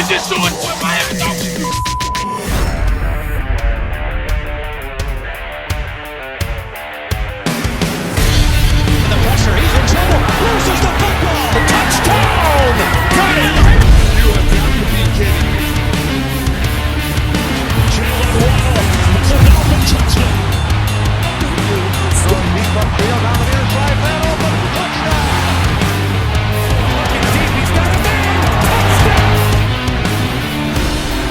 just doing what Miami Dolphins do. The pressure, he's in trouble. Loses the football. Touchdown! Got it! You have got to be kidding me. Jalen Waddle. It's a Dolphin touchdown. Throwing deep upfield on the near side. That open. Touchdown! Looking deep, he's got a man. Touchdown!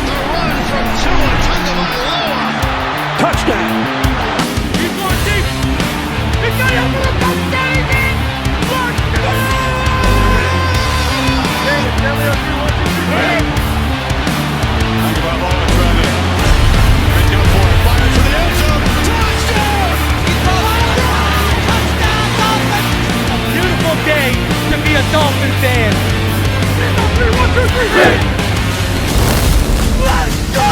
The run from Tua Tagovailoa. Touchdown! He's going deep. It's not over the touchdown again. Look! Tagovailoa trying to make up for it. Fires to the end zone. Touchdown! Beautiful day to be a Dolphin fan. Let's go!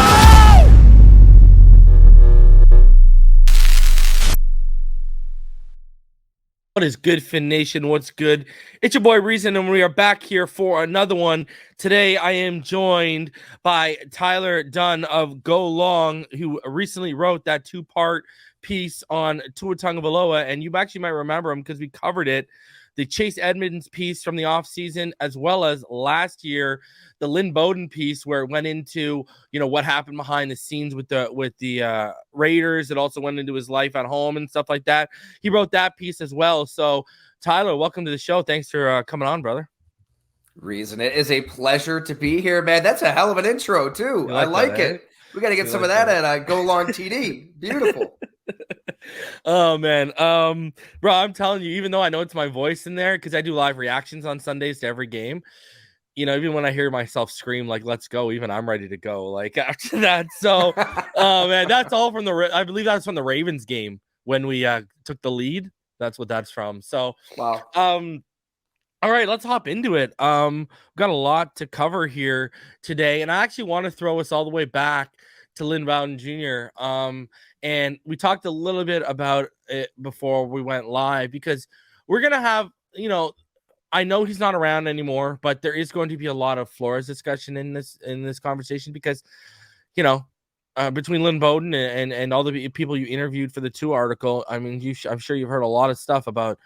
What is good, Fin Nation? What's good? It's your boy Reason, and we are back here for another one. Today, I am joined by Tyler Dunne of Go Long, who recently wrote that two-part piece on Tua Tagovailoa, and you actually might remember him because we covered it. The Chase Edmonds piece from the offseason, as well as last year, the Lynn Bowden piece, where it went into, what happened behind the scenes with the Raiders. It also went into his life at home and stuff like that. He wrote that piece as well. So, Tyler, welcome to the show. Thanks for coming on, brother. Reason, it is a pleasure to be here, man. That's a hell of an intro, too. I like that, it. We got to get some of that at Go Long TD. Beautiful. Oh man, bro, I'm telling you, even though I know it's my voice in there, because I do live reactions on Sundays to every game, even when I hear myself scream like "Let's go," even I'm ready to go. Like after that, so man, that's all from I believe that's from the Ravens game when we took the lead. That's what that's from. So Wow. All right, let's hop into it. We've got a lot to cover here today, and I actually want to throw us all the way back to Lynn Bowden Jr. And we talked a little bit about it before we went live, because we're going to have, I know he's not around anymore, but there is going to be a lot of Flores discussion in this conversation because, between Lynn Bowden and all the people you interviewed for the 2 article, I mean, I'm sure you've heard a lot of stuff about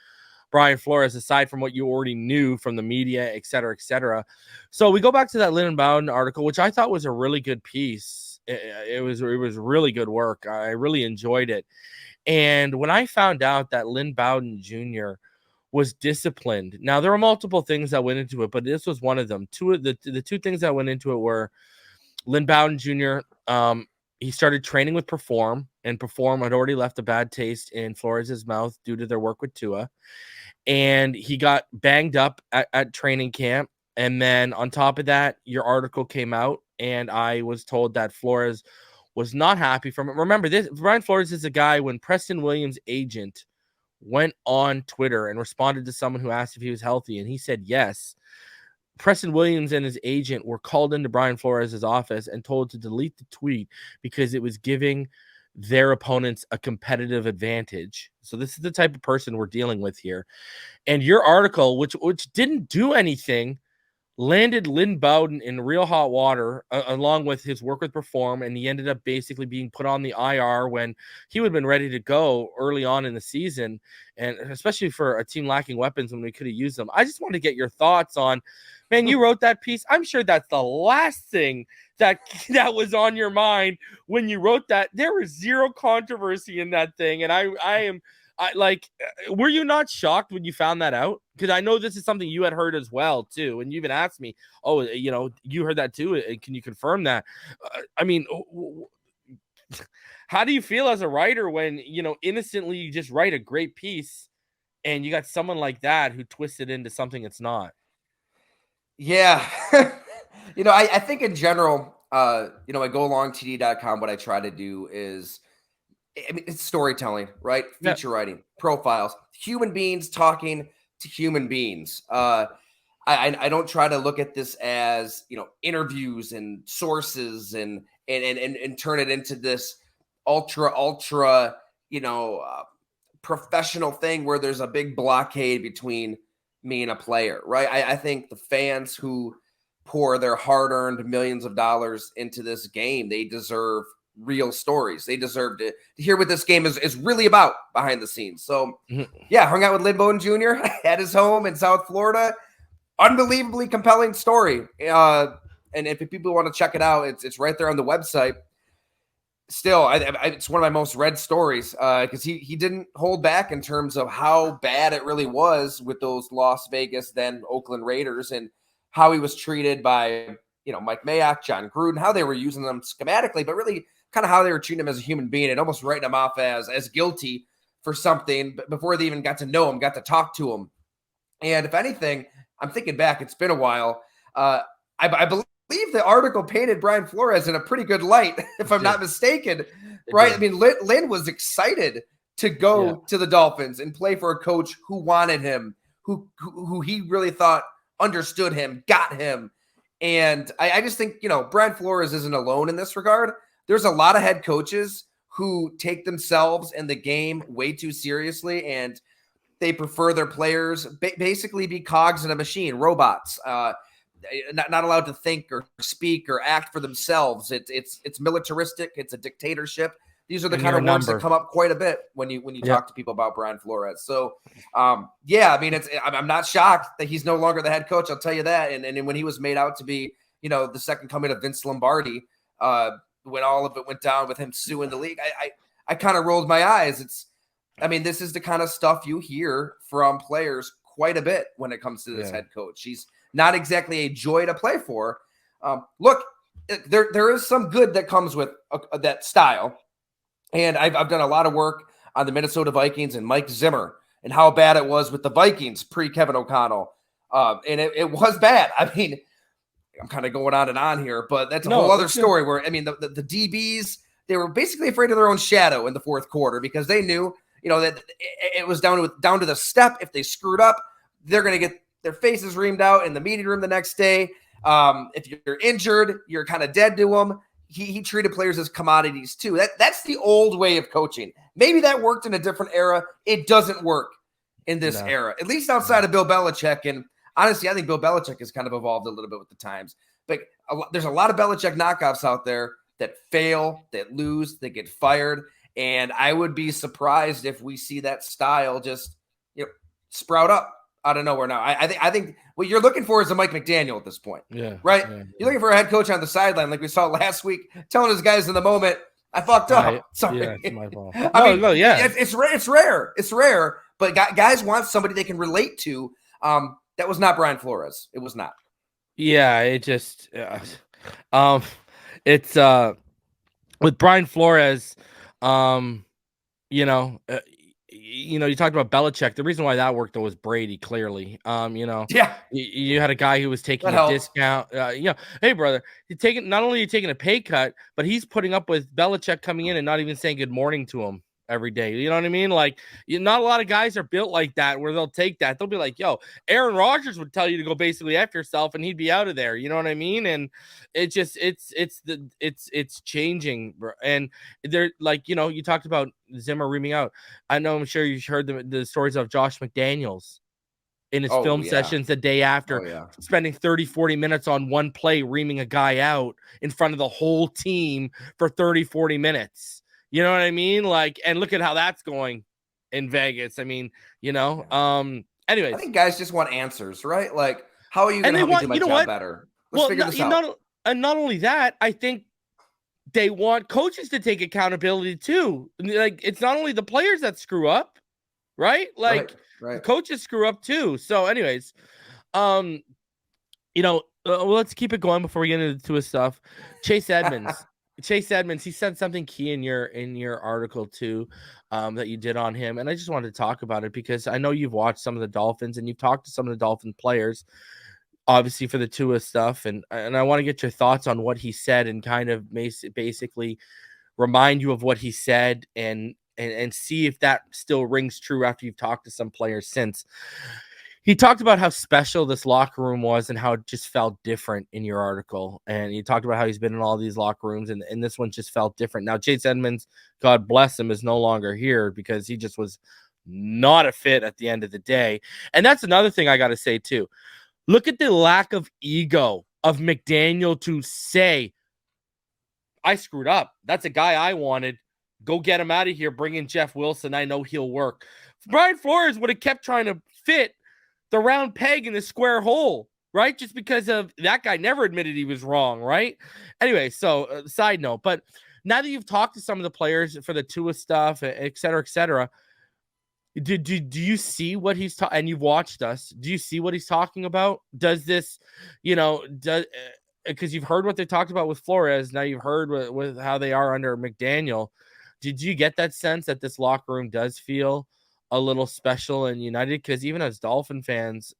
Brian Flores, aside from what you already knew from the media, et cetera, et cetera. So we go back to that Lynn Bowden article, which I thought was a really good piece. It was really good work. I really enjoyed it. And when I found out that Lynn Bowden Jr. was disciplined, now there were multiple things that went into it, but this was one of them. The two things that went into it were Lynn Bowden Jr. He started training with Perform, and Perform had already left a bad taste in Flores' mouth due to their work with Tua. And he got banged up at training camp. And then on top of that, your article came out, and I was told that Flores was not happy from it. Remember, Brian Flores is a guy, when Preston Williams' agent went on Twitter and responded to someone who asked if he was healthy, and he said yes. Preston Williams and his agent were called into Brian Flores' office and told to delete the tweet because it was giving their opponents a competitive advantage. So this is the type of person we're dealing with here. And your article, which didn't do anything, landed Lynn Bowden in real hot water, along with his work with Perform, and he ended up basically being put on the IR when he would have been ready to go early on in the season, and especially for a team lacking weapons when we could have used them. I just want to get your thoughts on, man, you wrote that piece. I'm sure that's the last thing that was on your mind when you wrote that. There was zero controversy in that thing, and were you not shocked when you found that out? Because I know this is something you had heard as well, too. And you even asked me, you heard that too. Can you confirm that? How do you feel as a writer when, innocently you just write a great piece and you got someone like that who twists it into something it's not? Yeah. I think in general, at golongtd.com, what I try to do is, it's storytelling, right? Feature writing, profiles, human beings talking to human beings. I don't try to look at this as, interviews and sources and turn it into this ultra, professional thing where there's a big blockade between me and a player, right? I think the fans who pour their hard-earned millions of dollars into this game. They deserve real stories. They deserve to hear what this game is really about behind the scenes. So, yeah, hung out with Lynn Bowden Jr. at his home in South Florida. Unbelievably compelling story. And if people want to check it out, it's right there on the website. Still, it's one of my most read stories because he didn't hold back in terms of how bad it really was with those Las Vegas, then Oakland Raiders, and how he was treated by, Mike Mayock, John Gruden, how they were using them schematically, but really kind of how they were treating him as a human being and almost writing him off as guilty for something before they even got to know him, got to talk to him. And if anything, I'm thinking back, it's been a while. I believe the article painted Brian Flores in a pretty good light, if I'm not mistaken, right? I mean, Lynn was excited to go to the Dolphins and play for a coach who wanted him, who he really thought understood him, got him. And I just think, Brian Flores isn't alone in this regard. There's a lot of head coaches who take themselves and the game way too seriously, and they prefer their players basically be cogs in a machine, robots, not allowed to think or speak or act for themselves. It's militaristic. It's a dictatorship. These are the kind of words that come up quite a bit when you talk to people about Brian Flores. So, I mean, I'm not shocked that he's no longer the head coach. I'll tell you that. And when he was made out to be, the second coming of Vince Lombardi, when all of it went down with him suing the league, I kind of rolled my eyes. This is the kind of stuff you hear from players quite a bit when it comes to this head coach. He's not exactly a joy to play for. Look, there is some good that comes with that style. And I've done a lot of work on the Minnesota Vikings and Mike Zimmer and how bad it was with the Vikings pre-Kevin O'Connell. And it was bad. I mean, I'm kind of going on and on here, but that's a whole other story where, the DBs, they were basically afraid of their own shadow in the fourth quarter because they knew, that it was down to the step. If they screwed up, they're going to get their faces reamed out in the meeting room the next day. If you're injured, you're kind of dead to them. He treated players as commodities too. That's the old way of coaching. Maybe that worked in a different era. It doesn't work in this era, at least outside of Bill Belichick. And honestly, I think Bill Belichick has kind of evolved a little bit with the times. But there's a lot of Belichick knockoffs out there that fail, that lose, that get fired. And I would be surprised if we see that style just sprout up out of nowhere now. I think what you're looking for is a Mike McDaniel at this point. Yeah. Right? Yeah. You're looking for a head coach on the sideline like we saw last week, telling his guys in the moment, I fucked up. Sorry. Yeah, it's my fault. It's rare. It's rare. But guys want somebody they can relate to. That was not Brian Flores. It was not. Yeah, it just it's with Brian Flores, you talked about Belichick. The reason why that worked though was Brady, clearly. You had a guy who was taking a discount. Hey brother, not only are you taking a pay cut, but he's putting up with Belichick coming in and not even saying good morning to him every day. You know what I mean? Like, not a lot of guys are built like that where they'll take that. They'll be like, yo, Aaron Rodgers would tell you to go basically F yourself and he'd be out of there. You know what I mean? And it just, it's changing. And they're like, you talked about Zimmer reaming out. I'm sure you've heard the stories of Josh McDaniels in his film sessions the day after, spending 30-40 minutes on one play, reaming a guy out in front of the whole team for 30-40 minutes. You know what I mean? Like, and look at how that's going in Vegas. I mean, anyways. I think guys just want answers, right? Like, how are you going to help me do my job better? Let's figure this out. And not only that, I think they want coaches to take accountability too. Like, it's not only the players that screw up, right? Like, right. Coaches screw up too. So anyways, let's keep it going before we get into his stuff. Chase Edmonds. He said something key in your article too, that you did on him, and I just wanted to talk about it because I know you've watched some of the Dolphins and you've talked to some of the Dolphin players, obviously for the Tua stuff, and I want to get your thoughts on what he said and kind of basically remind you of what he said and see if that still rings true after you've talked to some players since. He talked about how special this locker room was and how it just felt different in your article. And he talked about how he's been in all these locker rooms and this one just felt different. Now, Chase Edmonds, God bless him, is no longer here because he just was not a fit at the end of the day. And that's another thing I got to say too. Look at the lack of ego of McDaniel to say, I screwed up. That's a guy I wanted. Go get him out of here. Bring in Jeff Wilson. I know he'll work. Brian Flores would have kept trying to fit the round peg in the square hole, right? Just because of that guy never admitted he was wrong, right? Anyway, so side note, but now that you've talked to some of the players for the Tua stuff, et cetera, do you see what he's talking? And you've watched us. Do you see what he's talking about? Does this, because you've heard what they talked about with Flores. Now you've heard with how they are under McDaniel. Did you get that sense that this locker room does feel a little special and united? Because even as Dolphin fans,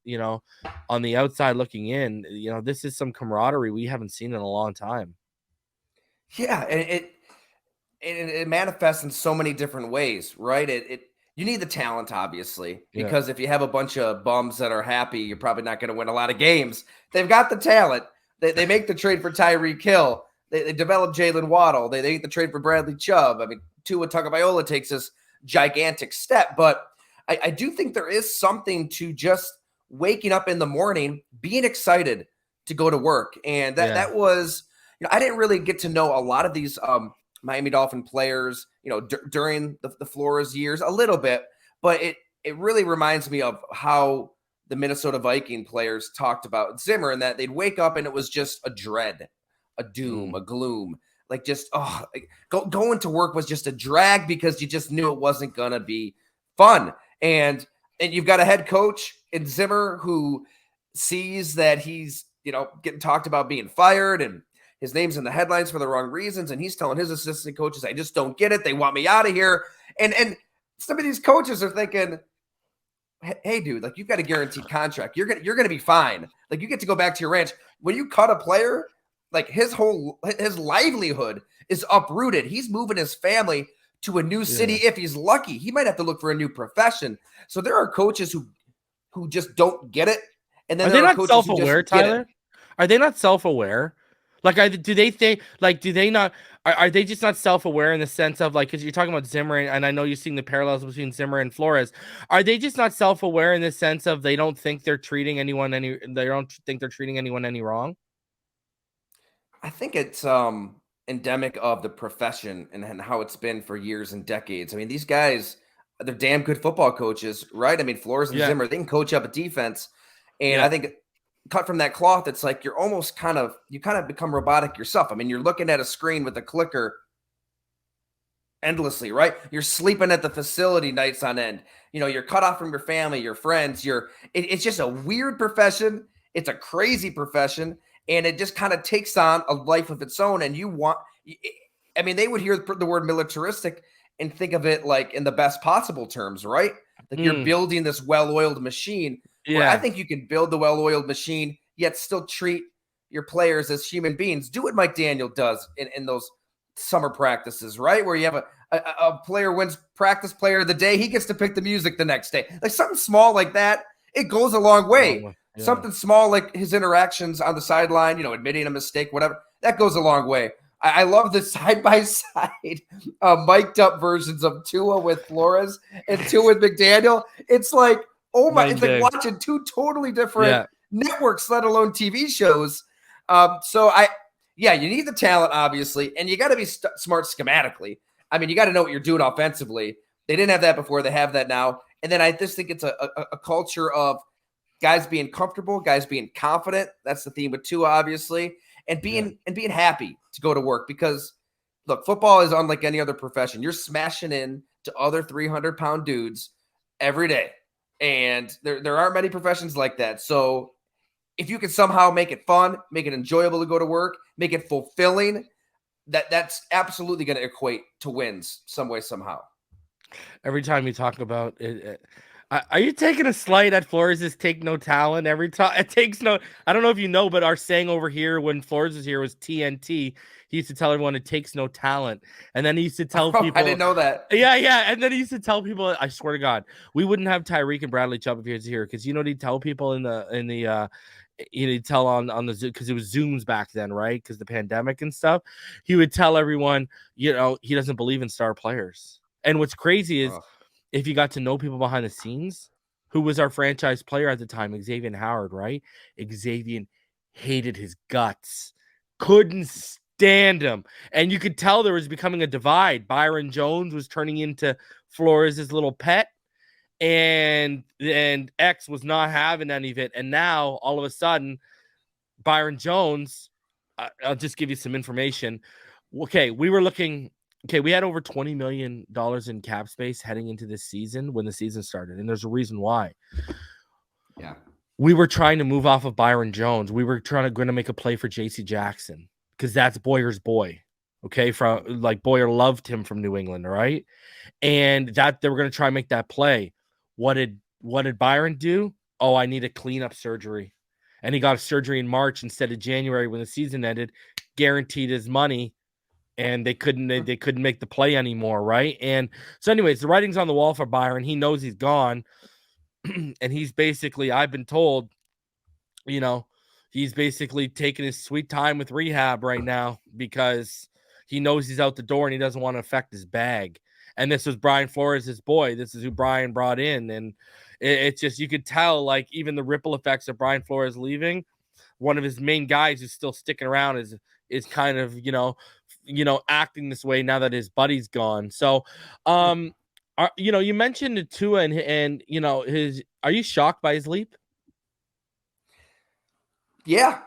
on the outside looking in, this is some camaraderie we haven't seen in a long time. Yeah, and it manifests in so many different ways, right? You need the talent, obviously, because if you have a bunch of bums that are happy, you're probably not going to win a lot of games. They've got the talent. They make the trade for Tyreek Hill. They develop Jalen Waddle. They make the trade for Bradley Chubb. I mean, Tua Tagovailoa takes this gigantic step. But I do think there is something to just waking up in the morning, being excited to go to work. And that was, I didn't really get to know a lot of these Miami Dolphin players, during the Flores years a little bit. But it really reminds me of how the Minnesota Viking players talked about Zimmer, and that they'd wake up and it was just a dread, a doom, a gloom. Like just, going to work was just a drag because you just knew it wasn't going to be fun. And you've got a head coach in Zimmer who sees that he's, getting talked about being fired, and his name's in the headlines for the wrong reasons. And he's telling his assistant coaches, I just don't get it. They want me out of here. And some of these coaches are thinking, hey, dude, like, you've got a guaranteed contract. You're gonna be fine. Like, you get to go back to your ranch. When you cut a player, like, his livelihood is uprooted. He's moving his family to a new city. If he's lucky, he might have to look for a new profession. So there are coaches who just don't get it. And then are they not self-aware, Tyler? Are they not self-aware? Like, do they think, like, do they not, are they just not self-aware in the sense of, like, because you're talking about Zimmer, and I know you're seeing the parallels between Zimmer and Flores. Are they just not self-aware in the sense of they don't think they're treating anyone any wrong? I think it's endemic of the profession and how it's been for years and decades. I mean, these guys, they're damn good football coaches, right? I mean, Flores and Zimmer, they can coach up a defense. And I think cut from that cloth, it's like you're almost you kind of become robotic yourself. I mean, you're looking at a screen with a clicker endlessly, right? You're sleeping at the facility nights on end. You're cut off from your family, your friends. It's just a weird profession. It's a crazy profession. And it just kind of takes on a life of its own. And they would hear the word militaristic and think of it like in the best possible terms, right? Like you're building this well-oiled machine. Yeah. I think you can build the well-oiled machine, yet still treat your players as human beings. Do what McDaniel does in those summer practices, right? Where you have a player wins practice player of the day. He gets to pick the music the next day. Like something small like that, it goes a long way. Yeah. Something small like his interactions on the sideline, admitting a mistake, whatever, that goes a long way. I love the side-by-side mic'd up versions of Tua with Flores and Tua with McDaniel. It's like, oh my, it's like watching two totally different networks, let alone TV shows. You need the talent, obviously, and you got to be smart schematically. I mean, you got to know what you're doing offensively. They didn't have that before. They have that now. And then I just think it's a culture of guys being comfortable, guys being confident. That's the theme with Tua, obviously, and being happy to go to work because, look, football is unlike any other profession. You're smashing in to other 300-pound dudes every day. And there aren't many professions like that. So if you can somehow make it fun, make it enjoyable to go to work, make it fulfilling, that's absolutely going to equate to wins some way, somehow. Every time you talk about it, are you taking a slight at Flores' take no talent every time? It takes no, I don't know if you know, but our saying over here when Flores was here was TNT. He used to tell everyone it takes no talent. And then he used to tell people. I didn't know that. Yeah. And then he used to tell people, I swear to God, we wouldn't have Tyreek and Bradley Chubb if he was here. Because he'd tell people he'd tell on the Zoom, because it was Zooms back then, right? Because the pandemic and stuff. He would tell everyone, he doesn't believe in star players. And what's crazy is if you got to know people behind the scenes, who was our franchise player at the time, Xavier Howard, right? Xavier hated his guts, couldn't stand him. And you could tell there was becoming a divide. Byron Jones was turning into Flores' little pet, and X was not having any of it. And now all of a sudden, Byron Jones, I'll just give you some information. Okay, we had over $20 million in cap space heading into this season when the season started, and there's a reason why. Yeah. We were trying to move off of Byron Jones. We were going to make a play for J.C. Jackson because that's Boyer's boy. Okay, Boyer loved him from New England, all right? And that they were going to try and make that play. What did Byron do? Oh, I need a cleanup surgery. And he got a surgery in March instead of January when the season ended, guaranteed his money, and they couldn't make the play anymore, right? And so anyways, the writing's on the wall for Byron. He knows he's gone. And he's basically, I've been told, he's basically taking his sweet time with rehab right now because he knows he's out the door and he doesn't want to affect his bag. And this was Brian Flores, his boy. This is who Brian brought in. And it's just, you could tell, like, even the ripple effects of Brian Flores leaving, one of his main guys who's still sticking around is kind of, acting this way now that his buddy's gone. So, you mentioned Tua and are you shocked by his leap? Yeah.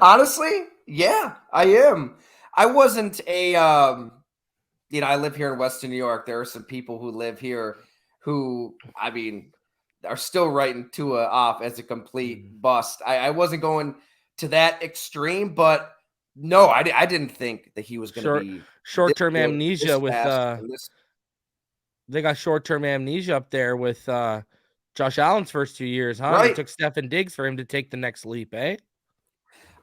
Honestly, yeah, I am. I wasn't I live here in Western New York. There are some people who live here who, are still writing Tua off as a complete bust. I wasn't going to that extreme, but no, I didn't think that he was going to be short-term amnesia with they got short-term amnesia up there with Josh Allen's first 2 years, huh? Right. It took Stefan Diggs for him to take the next leap, eh?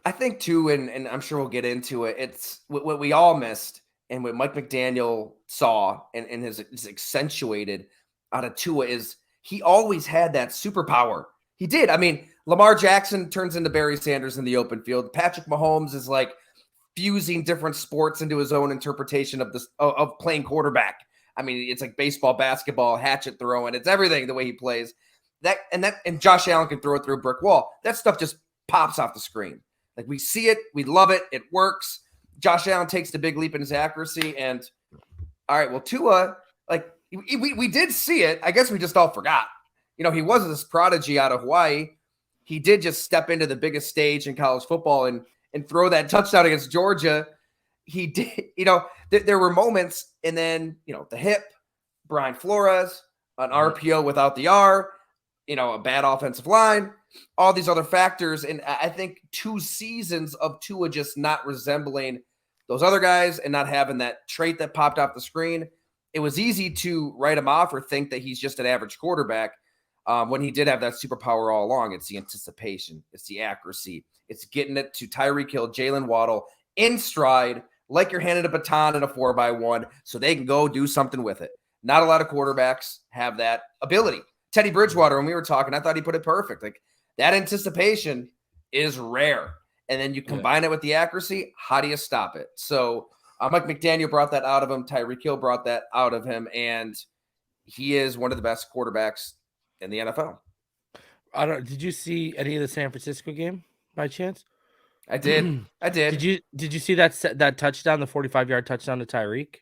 I think too, and I'm sure we'll get into it. It's what we all missed, and what Mike McDaniel saw and has accentuated out of Tua is he always had that superpower. He did. Lamar Jackson turns into Barry Sanders in the open field. Patrick Mahomes is like fusing different sports into his own interpretation of playing quarterback. It's like baseball, basketball, hatchet throwing. It's everything the way he plays. And Josh Allen can throw it through a brick wall. That stuff just pops off the screen. Like, we see it, we love it, it works. Josh Allen takes the big leap in his accuracy, and all right, well, Tua, like, we did see it. I guess we just all forgot. He was this prodigy out of Hawaii. He did just step into the biggest stage in college football and throw that touchdown against Georgia. He did, there were moments, and then, the hip, Brian Flores, an RPO without the R, a bad offensive line, all these other factors. And I think 2 seasons of Tua just not resembling those other guys and not having that trait that popped off the screen, it was easy to write him off or think that he's just an average quarterback when he did have that superpower all along. It's the anticipation. It's the accuracy. It's getting it to Tyreek Hill, Jalen Waddle in stride, like you're handed a baton in a 4x1 so they can go do something with it. Not a lot of quarterbacks have that ability. Teddy Bridgewater, when we were talking, I thought he put it perfect. Like, that anticipation is rare. And then you combine it with the accuracy. How do you stop it? So Mike McDaniel brought that out of him. Tyreek Hill brought that out of him. And he is one of the best quarterbacks in the NFL. Did you see any of the San Francisco game by chance? I did. Did you see that touchdown, the 45-yard touchdown to Tyreek?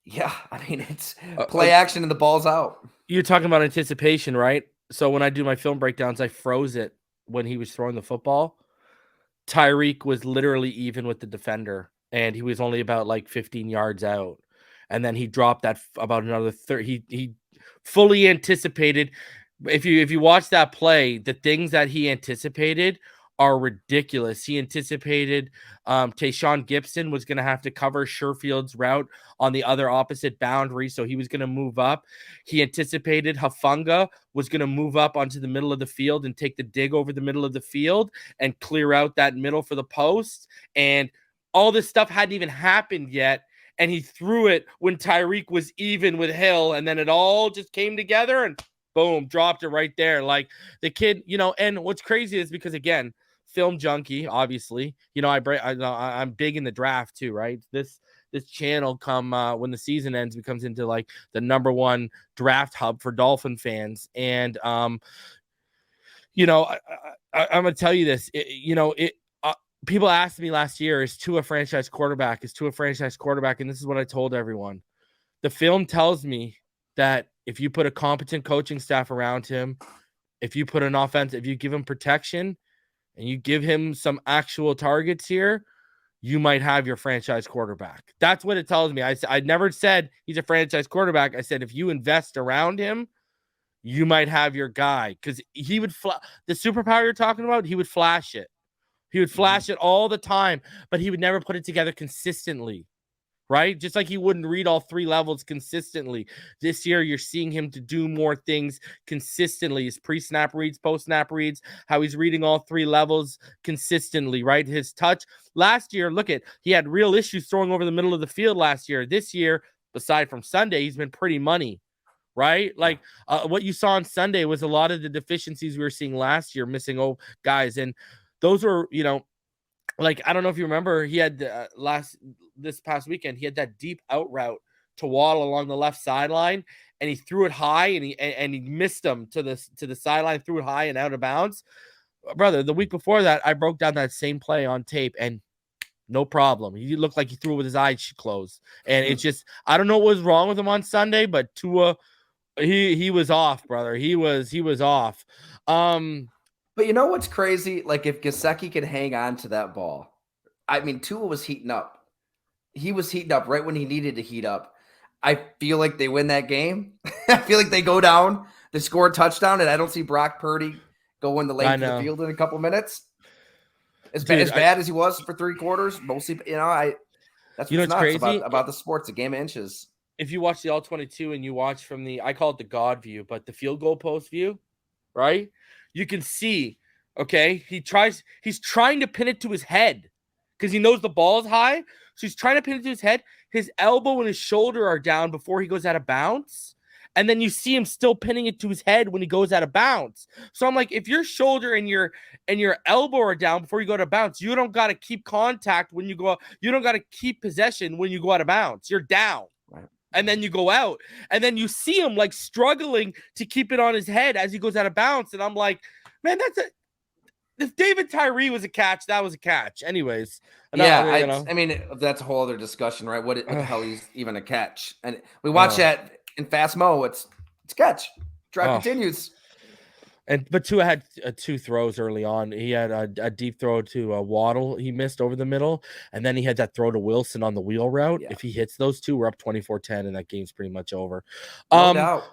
Yeah, it's play action and the ball's out. You're talking about anticipation, right? So when I do my film breakdowns, I froze it when he was throwing the football. Tyreek was literally even with the defender, and he was only about like 15 yards out. And then he dropped that about another 30. He fully anticipated. If you watch that play, the things that he anticipated are ridiculous. He anticipated Tayshaun Gibson was going to have to cover Sherfield's route on the other opposite boundary, so he was going to move up. He anticipated Hufanga was going to move up onto the middle of the field and take the dig over the middle of the field and clear out that middle for the post. And all this stuff hadn't even happened yet, and he threw it when Tyreek was even with Hill, and then it all just came together and boom, dropped it right there. Like, the kid, and what's crazy is because, again, film junkie, obviously, I'm big in the draft too, right? This channel when the season ends becomes into like the #1 draft hub for Dolphin fans. And you know, I'm going to tell you this. People asked me last year, is Tua a franchise quarterback? Is Tua a franchise quarterback? And this is what I told everyone. The film tells me that if you put a competent coaching staff around him, if you put an offense, if you give him protection and you give him some actual targets here, you might have your franchise quarterback. That's what it tells me. I never said he's a franchise quarterback. I said if you invest around him, you might have your guy, because he would the superpower you're talking about. He would flash it. He would flash it all the time, but he would never put it together consistently, right? Just like he wouldn't read all 3 levels consistently. This year, you're seeing him to do more things consistently. His pre-snap reads, post-snap reads, how he's reading all 3 levels consistently, right? His touch. Last year, he had real issues throwing over the middle of the field last year. This year, aside from Sunday, he's been pretty money. Right? Like what you saw on Sunday was a lot of the deficiencies we were seeing last year, missing guys. And those were, like, I don't know if you remember, he had this past weekend, he had that deep out route to Waddle along the left sideline, and he threw it high and he missed him to the sideline, threw it high and out of bounds. Brother, the week before that, I broke down that same play on tape and no problem. He looked like he threw it with his eyes closed. And it's just, I don't know what was wrong with him on Sunday, but Tua, he was off, brother. He was off. But you know what's crazy? Like, if Gesicki could hang on to that ball, I mean, Tua was heating up. He was heating up right when he needed to heat up. I feel like they win that game. I feel like they go down, they score a touchdown, and I don't see Brock Purdy going the length of the field in a couple minutes. As bad as he was for 3 quarters, mostly, that's what's nuts crazy about the sports, a game of inches. If you watch the All-22 and you watch from I call it the God view, but the field goal post view, right? You can see, okay, he's trying to pin it to his head because he knows the ball is high. So he's trying to pin it to his head. His elbow and his shoulder are down before he goes out of bounds. And then you see him still pinning it to his head when he goes out of bounds. So I'm like, if your shoulder and your elbow are down before you go out of bounds, you don't got to keep contact when you go out. You don't got to keep possession when you go out of bounds. You're down. Right. And then you go out, and then you see him like struggling to keep it on his head as he goes out of bounds. And I'm like, man, if David Tyree was a catch, that was a catch. Anyways. I mean, that's a whole other discussion, right? What the hell is even a catch? And we watch that in Fast Mo. It's catch. Drive continues. But Tua had 2 throws early on. He had a deep throw to Waddle he missed over the middle, and then he had that throw to Wilson on the wheel route. Yeah. If he hits those 2, we're up 24-10, and that game's pretty much over. No doubt.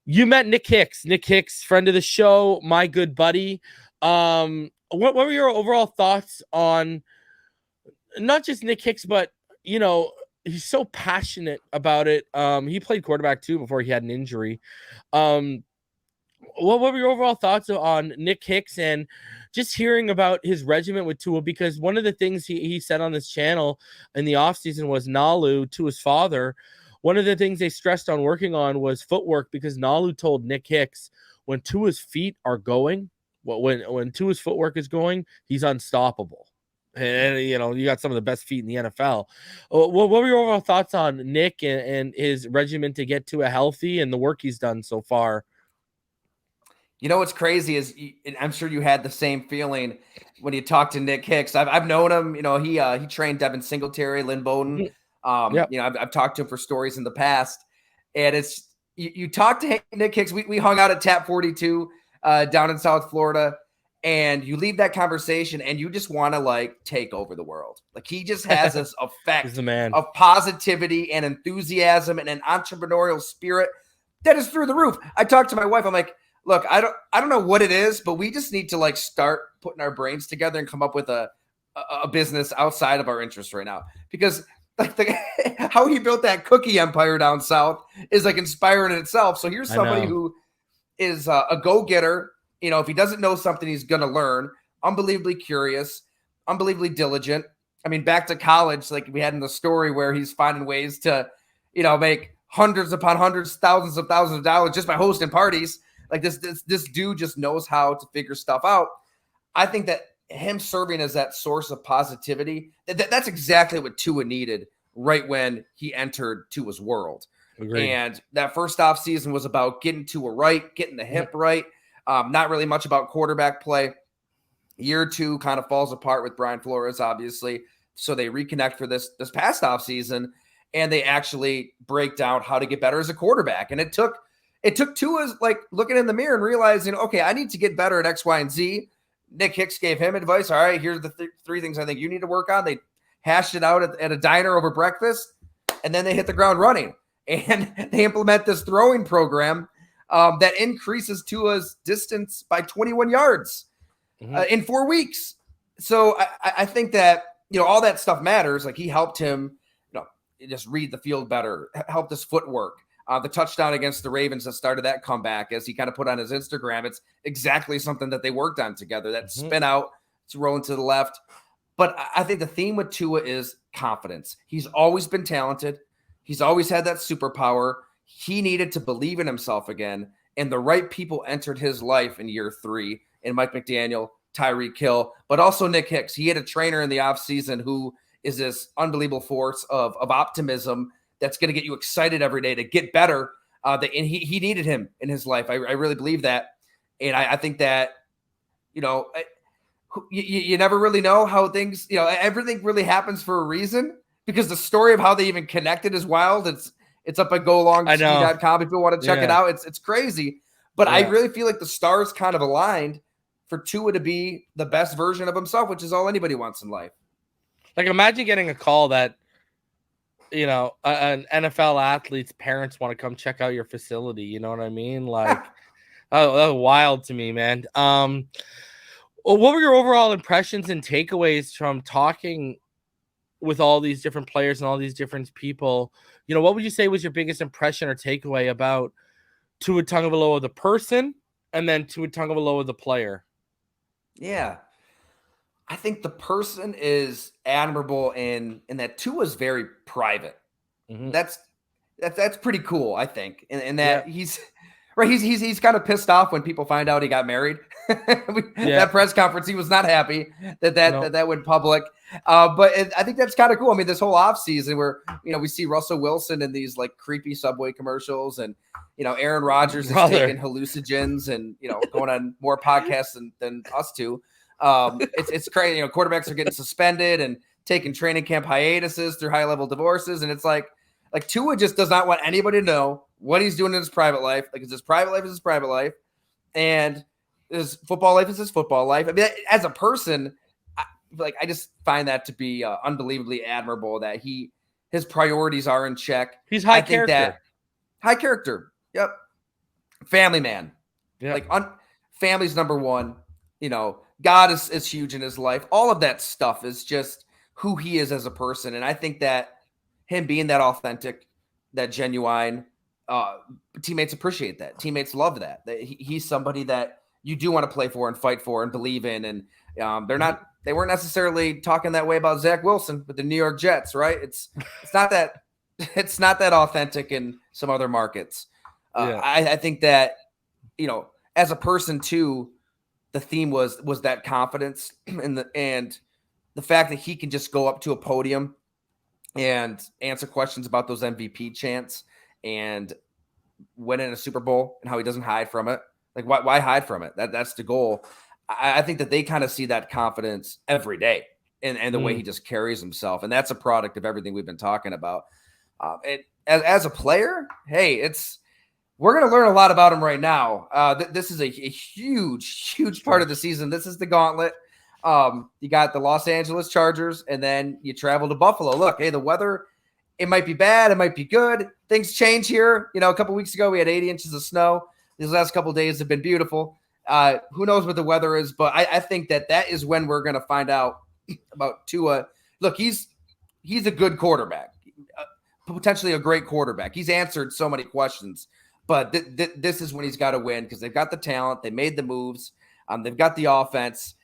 You met Nick Hicks. Nick Hicks, friend of the show, my good buddy. What were your overall thoughts on not just Nick Hicks, but, he's so passionate about it. He played quarterback, too, before he had an injury. What were your overall thoughts on Nick Hicks and just hearing about his regiment with Tua? Because one of the things he said on this channel in the offseason was Nalu, Tua's father. One of the things they stressed on working on was footwork, because Nalu told Nick Hicks when Tua's feet are going, when Tua's footwork is going, he's unstoppable. And, you got some of the best feet in the NFL. What were your overall thoughts on Nick and his regiment to get Tua healthy and the work he's done so far? What's crazy is, I'm sure you had the same feeling when you talked to Nick Hicks. I've known him. He trained Devin Singletary, Lynn Bowden. I've talked to him for stories in the past, and it's you talk to Nick Hicks. We hung out at Tap 42 down in South Florida, and you leave that conversation and you just want to take over the world. Like, he just has this effect of positivity and enthusiasm and an entrepreneurial spirit that is through the roof. I talked to my wife. I'm like, look, I don't know what it is, but we just need to start putting our brains together and come up with a business outside of our interests right now. Because how he built that cookie empire down south is inspiring in itself. So here's somebody who is a go-getter. If he doesn't know something, he's going to learn. Unbelievably curious, unbelievably diligent. I mean, back to college, like we had in the story where he's finding ways to, make hundreds upon hundreds, thousands of dollars just by hosting parties. Like this dude just knows how to figure stuff out. I think that him serving as that source of positivity, that's exactly what Tua needed right when he entered Tua's world. Agreed. And that first off season was about getting Tua right, getting the hip right. Not really much about quarterback play. Year 2 kind of falls apart with Brian Flores, obviously. So they reconnect for this past offseason, and they actually break down how to get better as a quarterback. And it took Tua's like looking in the mirror and realizing, okay, I need to get better at X, Y, and Z. Nick Hicks gave him advice. All right, here's the 3 things I think you need to work on. They hashed it out at a diner over breakfast, and then they hit the ground running. And they implement this throwing program that increases Tua's distance by 21 yards in 4 weeks. So I think that, all that stuff matters. Like he helped him, just read the field better, helped his footwork. The touchdown against the Ravens that started that comeback, as he kind of put on his Instagram, it's exactly something that they worked on together. That spin out, it's rolling to the left. But I think the theme with Tua is confidence. He's always been talented. He's always had that superpower. He needed to believe in himself again, and the right people entered his life in year 3, in Mike McDaniel, Tyreek Hill, but also Nick Hicks. He had a trainer in the offseason who is this unbelievable force of optimism that's going to get you excited every day to get better. And he needed him in his life. I really believe that. And I think that, you never really know how things, everything really happens for a reason, because the story of how they even connected is wild. It's up at golongtv.com if you want to check it out. It's crazy. But I really feel like the stars kind of aligned for Tua to be the best version of himself, which is all anybody wants in life. Like, imagine getting a call that, an NFL athlete's parents want to come check out your facility. You know what I mean? Like, that was wild to me, man. What were your overall impressions and takeaways from talking with all these different players and all these different people? What would you say was your biggest impression or takeaway about Tua Tagovailoa, the person, and then Tua Tagovailoa, the player? Yeah. I think the person is admirable in that Tua is very private. That's pretty cool, I think. And that he's kind of pissed off when people find out he got married. That press conference, he was not happy that went public. But I think that's kind of cool. I mean, this whole offseason where, we see Russell Wilson in these like creepy Subway commercials, and, Aaron Rodgers is taking hallucinogens and, going on more podcasts than us two. It's crazy. Quarterbacks are getting suspended and taking training camp hiatuses through high-level divorces. And it's like Tua just does not want anybody to know what he's doing in his private life. Like, his private life is his private life, and his football life is his football life. I mean, as a person, I just find that to be unbelievably admirable that his priorities are in check. He's high character. High character. Yep. Family man. Yeah. Family's number one. God is huge in his life. All of that stuff is just who he is as a person. And I think that him being that authentic, that genuine, teammates appreciate that. Teammates love that. He's somebody that you do want to play for and fight for and believe in. And they weren't necessarily talking that way about Zach Wilson with the New York Jets, right? It's not that authentic in some other markets. I think that, as a person too, the theme was that confidence and the fact that he can just go up to a podium and answer questions about those MVP chants and winning a Super Bowl, and how he doesn't hide from it. Like, why hide from it? That's the goal. I think that they kind of see that confidence every day and the way he just carries himself. And that's a product of everything we've been talking about. As a player, hey, we're going to learn a lot about him right now. This is a huge part of the season. This is the gauntlet. You got the Los Angeles Chargers, and then you travel to Buffalo. Look, hey, the weather, it might be bad. It might be good. Things change here. A couple weeks ago, we had 80 inches of snow. These last couple of days have been beautiful. Who knows what the weather is, but I think that is when we're going to find out about Tua. Look, he's a good quarterback, potentially a great quarterback. He's answered so many questions. But this is when he's got to win, because they've got the talent. They made the moves. They've got the offense.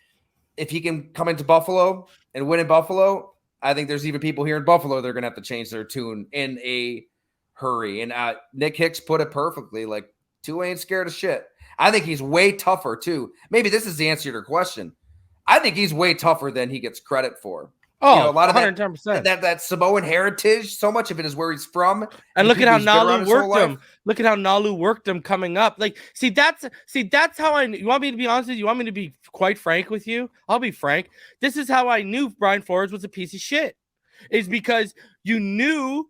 If he can come into Buffalo and win in Buffalo, I think there's even people here in Buffalo that are going to have to change their tune in a hurry. And Nick Hicks put it perfectly. Like, Tua ain't scared of shit. I think he's way tougher, too. Maybe this is the answer to your question. I think he's way tougher than he gets credit for. Oh, a lot of 110%. that Samoan heritage, so much of it is where he's from. And look at how he's been around Nalu his whole worked life. him. Look at how Nalu worked him coming up. Like, see, that's how you want me to be honest with you? You want me to be quite frank with you? I'll be frank. This is how I knew Brian Flores was a piece of shit. Is because you knew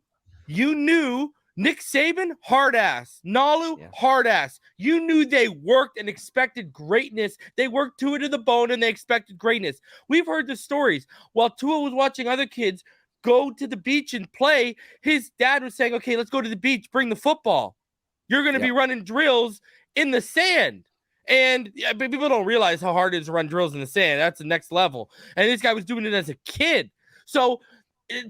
Nick Saban, hard ass. Nalu, hard ass. You knew they worked and expected greatness. They worked Tua to the bone and they expected greatness. We've heard the stories. While Tua was watching other kids go to the beach and play, his dad was saying, okay, let's go to the beach, bring the football. You're going to be running drills in the sand. And people don't realize how hard it is to run drills in the sand. That's the next level. And this guy was doing it as a kid. So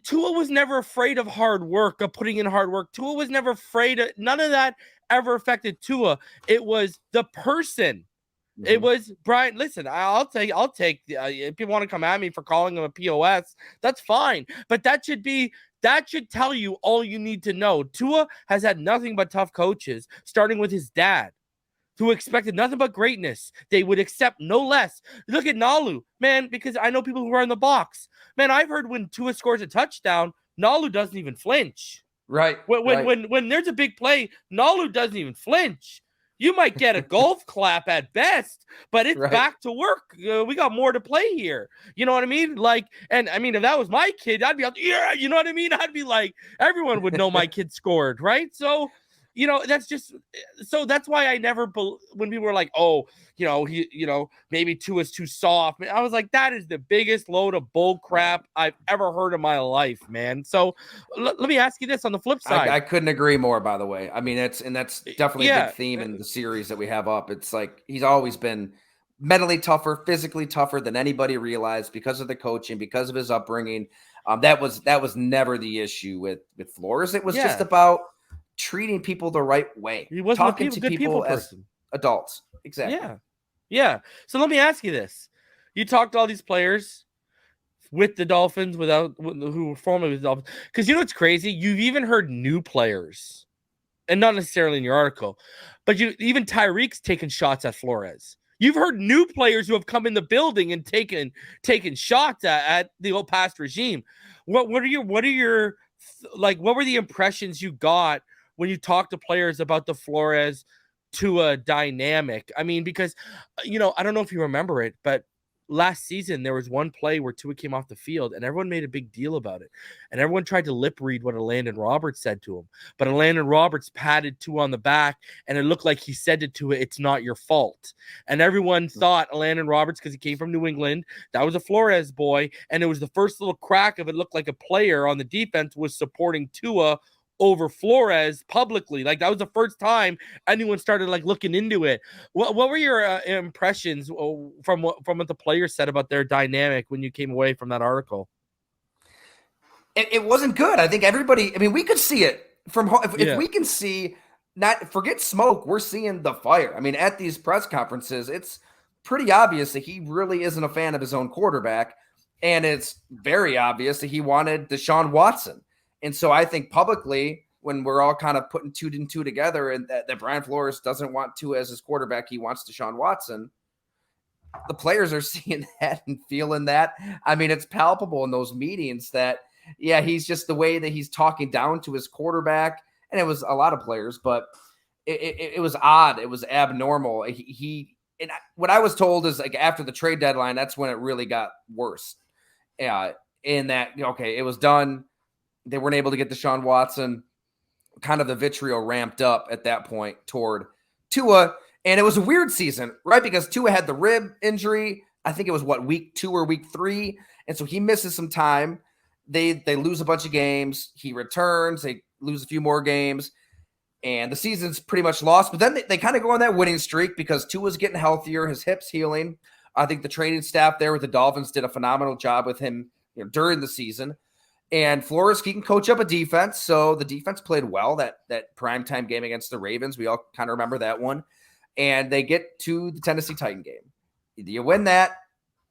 Tua was never afraid of hard work, of putting in hard work. Tua was never afraid of, none of that ever affected Tua. It was the person. It was Brian. Listen, I'll take. If people want to come at me for calling him a P.O.S, that's fine. But that should tell you all you need to know. Tua has had nothing but tough coaches, starting with his dad, who expected nothing but greatness. They would accept no less. Look at Nalu, man, because I know people who are in the box. Man, I've heard when Tua scores a touchdown, Nalu doesn't even flinch. Right. When there's a big play, Nalu doesn't even flinch. You might get a golf clap at best, but it's back to work. We got more to play here. You know what I mean? Like, and I mean, if that was my kid, I'd be like, yeah, you know what I mean? I'd be like, everyone would know my kid scored, right? So, that's why I never, when people were like, oh, maybe Tua's too soft. I was like, that is the biggest load of bull crap I've ever heard in my life, man. So let me ask you this on the flip side. I couldn't agree more, by the way. I mean, that's definitely a big theme in the series that we have up. It's like, he's always been mentally tougher, physically tougher than anybody realized because of the coaching, because of his upbringing. That was never the issue with Flores. It was just about treating people the right way. He wasn't talking to people as adults. Exactly. Yeah. So let me ask you this. You talked to all these players with the Dolphins, who were formerly with the Dolphins. Because you know what's crazy? You've even heard new players, and not necessarily in your article, but even Tyreek's taken shots at Flores. You've heard new players who have come in the building and taken shots at the old past regime. What were the impressions you got when you talk to players about the Flores Tua dynamic? I mean, because, I don't know if you remember it, but last season there was one play where Tua came off the field and everyone made a big deal about it. And everyone tried to lip read what Landon Roberts said to him. But Landon Roberts patted Tua on the back and it looked like he said to Tua, it's not your fault. And everyone thought Landon Roberts, because he came from New England, that was a Flores boy. And it was the first little crack of it looked like a player on the defense was supporting Tua over Flores publicly. Like, that was the first time anyone started looking into it. What were your impressions from what the players said about their dynamic when you came away from that article? It wasn't good. I think everybody, we could see it from home. If we can see, not forget smoke, we're seeing the fire. At these press conferences, it's pretty obvious that he really isn't a fan of his own quarterback. And it's very obvious that he wanted Deshaun Watson. And so I think publicly, when we're all kind of putting two and two together and that Brian Flores doesn't want Tua as his quarterback, he wants Deshaun Watson, the players are seeing that and feeling that. It's palpable in those meetings that, he's just the way that he's talking down to his quarterback. And it was a lot of players, but it was odd. It was abnormal. And what I was told is after the trade deadline, that's when it really got worse. In that, it was done. They weren't able to get Deshaun Watson. Kind of the vitriol ramped up at that point toward Tua. And it was a weird season, right? Because Tua had the rib injury. I think it was week 2 or week 3. And so he misses some time. They lose a bunch of games. He returns. They lose a few more games. And the season's pretty much lost. But then they kind of go on that winning streak because Tua's getting healthier. His hip's healing. I think the training staff there with the Dolphins did a phenomenal job with him during the season. And Flores, he can coach up a defense. So the defense played well that primetime game against the Ravens. We all kind of remember that one. And they get to the Tennessee Titan game. Either you win that,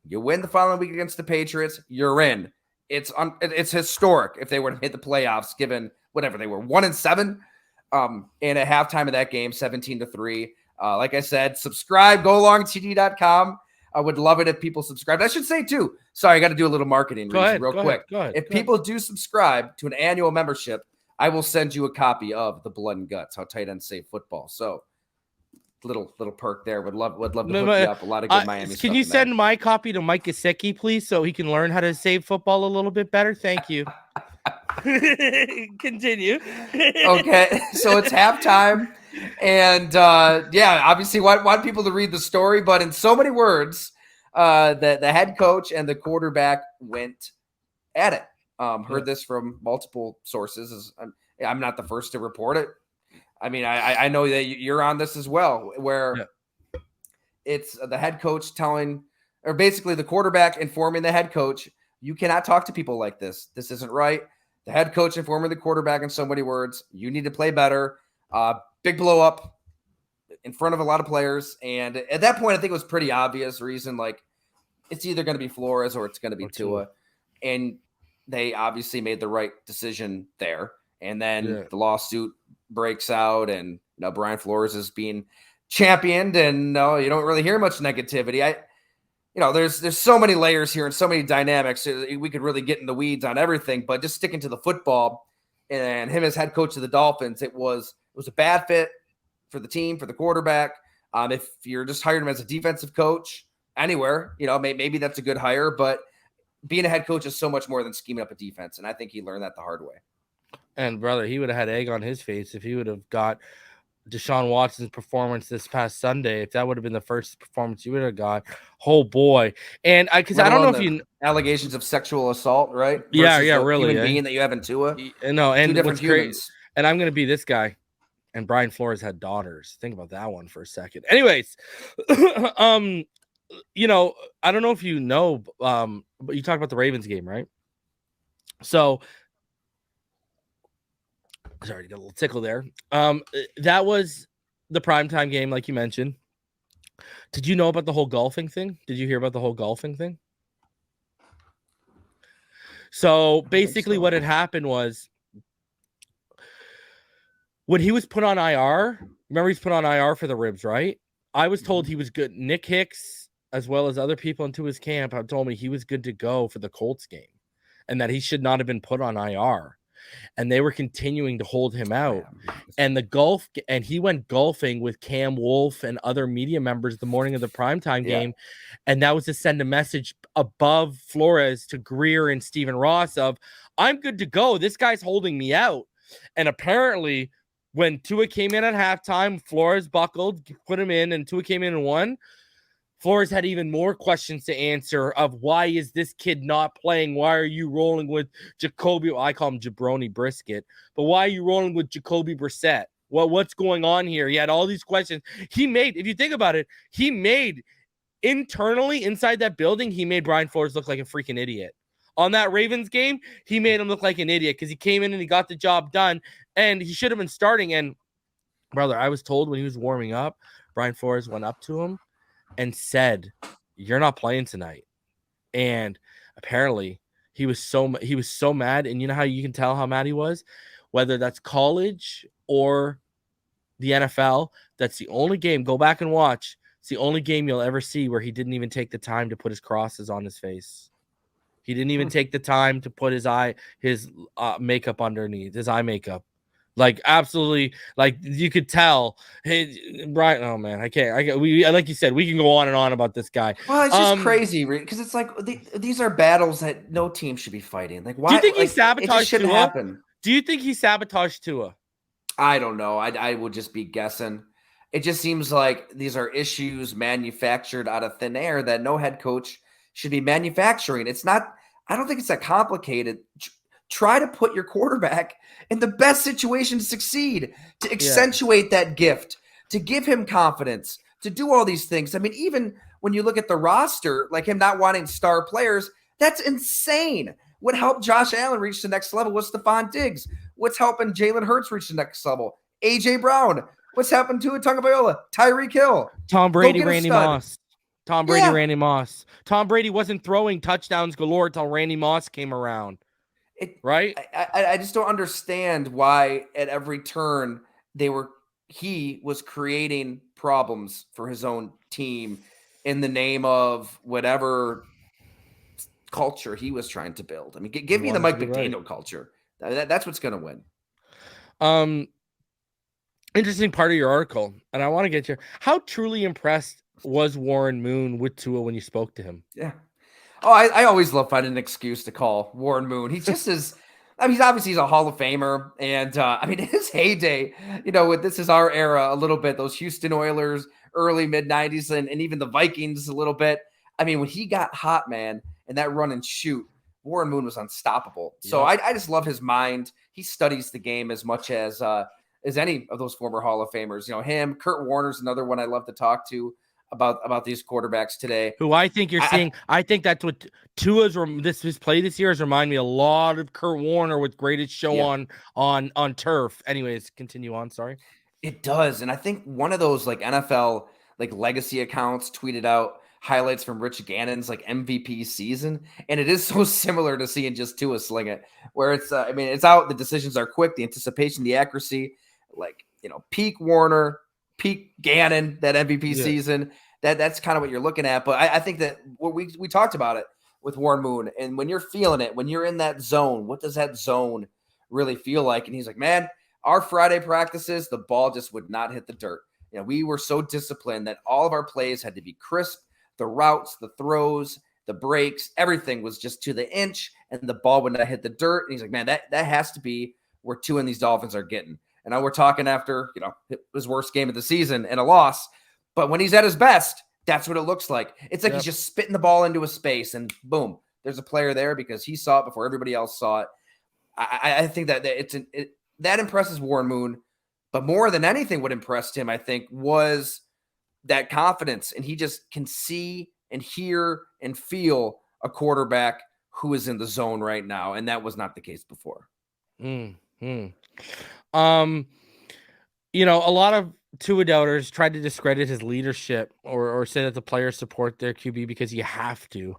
you win the following week against the Patriots, you're in. It's historic if they were to hit the playoffs, given whatever they were, 1-7. And at halftime of that game, 17-3. Like I said, subscribe, goalongtd.com. I would love it if people subscribed. I should say, too, Sorry, I got to do a little marketing Go reason ahead. real quick. If people do subscribe to an annual membership, I will send you a copy of The Blood and Guts, How Tight Ends Save Football. So little perk there. Would love to hook you up. A lot of good Miami stuff. Can you send my copy to Mike Gesicki, please, so he can learn how to save football a little bit better? Thank you. Continue. Okay, so it's halftime, and obviously want people to read the story, but in so many words, the head coach and the quarterback went at it. Heard this from multiple sources. I'm not the first to report it. I mean, I know that you're on this as well, where it's the head coach telling, or basically the quarterback informing the head coach, you cannot talk to people like this. This isn't right. The head coach informing the quarterback in so many words, you need to play better. Big blow up in front of a lot of players. And at that point, I think it was pretty obvious reason, like it's either going to be Flores or it's going to be Tua. And they obviously made the right decision there. And then the lawsuit breaks out, and Brian Flores is being championed, and you don't really hear much negativity. There's so many layers here and so many dynamics. We could really get in the weeds on everything, but just sticking to the football and him as head coach of the Dolphins, it was a bad fit for the team, for the quarterback. If you're just hired him as a defensive coach anywhere, maybe that's a good hire, but being a head coach is so much more than scheming up a defense. And I think he learned that the hard way. And brother, he would have had egg on his face if he would have got Deshaun Watson's performance this past Sunday. If that would have been the first performance you would have got, oh boy. And because I don't know if you allegations of sexual assault, right? Versus really. Human being that you have in Tua. No, and two different humans. And I'm going to be this guy. And Brian Flores had daughters. Think about that one for a second. Anyways, I don't know if you know, but you talked about the Ravens game, right? So. Sorry to get a little tickle there. That was the primetime game, like you mentioned. Did you know about the whole golfing thing? Did you hear about the whole golfing thing? So basically what had happened was when he was put on IR, remember he's put on IR for the ribs, right? I was told he was good. Nick Hicks, as well as other people into his camp, have told me he was good to go for the Colts game and that he should not have been put on IR. And they were continuing to hold him out. And he went golfing with Cam Wolf and other media members the morning of the primetime game. And that was to send a message above Flores to Greer and Stephen Ross of, I'm good to go. This guy's holding me out. And apparently when Tua came in at halftime, Flores buckled, put him in, and Tua came in and won. Flores had even more questions to answer of why is this kid not playing? Why are you rolling with Jacoby? I call him Jabroni Brisket, but why are you rolling with Jacoby Brissett? What's going on here? He had all these questions. If you think about it, he made internally inside that building, he made Brian Flores look like a freaking idiot. On that Ravens game, he made him look like an idiot because he came in and he got the job done, and he should have been starting. And brother, I was told when he was warming up, Brian Flores went up to him and said, "You're not playing tonight." And apparently he was so mad. And you know how you can tell how mad he was? Whether that's college or the NFL, that's the only game. Go back and watch. It's the only game you'll ever see where he didn't even take the time to put his crosses on his face. He didn't even take the time to put his makeup underneath, his eye makeup. Like, absolutely, like, you could tell. Hey, Brian, oh man, I can't. Like you said, we can go on and on about this guy. Well, it's just crazy because it's like these are battles that no team should be fighting. Like, why? Do you think he sabotaged? It just shouldn't happen. Do you think he sabotaged Tua? I don't know. I would just be guessing. It just seems like these are issues manufactured out of thin air that no head coach should be manufacturing. It's not. I don't think it's that complicated. Try to put your quarterback in the best situation to succeed, to accentuate that gift, to give him confidence, to do all these things. I mean, even when you look at the roster, like him not wanting star players, that's insane. What helped Josh Allen reach the next level was Stephon Diggs. What's helping Jalen Hurts reach the next level? A.J. Brown. What's happened to Tagovailoa? Tyreek Hill. Tom Brady, Randy Moss. Tom Brady, Randy Moss. Tom Brady wasn't throwing touchdowns galore until Randy Moss came around. Right? I just don't understand why at every turn he was creating problems for his own team in the name of whatever culture he was trying to build. I mean, give me the Mike McDaniel culture. That's what's going to win. Interesting part of your article, and I want to get your how truly impressed was Warren Moon with Tua when you spoke to him? Yeah. Oh, I always love finding an excuse to call Warren Moon. He just is. I mean, he's a Hall of Famer, and I mean, his heyday, with this is our era a little bit. Those Houston Oilers, early mid '90s, and even the Vikings a little bit. I mean, when he got hot, man, and that run and shoot, Warren Moon was unstoppable. So I just love his mind. He studies the game as much as any of those former Hall of Famers. Him, Kurt Warner's another one I love to talk to about these quarterbacks today. Who I think you're seeing. I think that's what Tua's his play this year has reminded me a lot of Kurt Warner with greatest show on turf. Anyways, continue on. Sorry. It does, and I think one of those like NFL like legacy accounts tweeted out highlights from Rich Gannon's like MVP season, and it is so similar to seeing just Tua sling it, where it's it's out. The decisions are quick, the anticipation, the accuracy, like peak Warner. Peak Gannon, that MVP season, that's kind of what you're looking at. But I think that what we talked about it with Warren Moon, and when you're feeling it, when you're in that zone, what does that zone really feel like? And he's like, man, our Friday practices, the ball just would not hit the dirt. We were so disciplined that all of our plays had to be crisp. The routes, the throws, the breaks, everything was just to the inch, and the ball would not hit the dirt. And he's like, man, that has to be where Tua and these Dolphins are getting. And now we're talking after, his worst game of the season and a loss. But when he's at his best, that's what it looks like. It's like he's just spitting the ball into a space and boom, there's a player there because he saw it before everybody else saw it. I think that that impresses Warren Moon. But more than anything, what impressed him, I think, was that confidence. And he just can see and hear and feel a quarterback who is in the zone right now. And that was not the case before. A lot of Tua doubters tried to discredit his leadership or say that the players support their QB because you have to.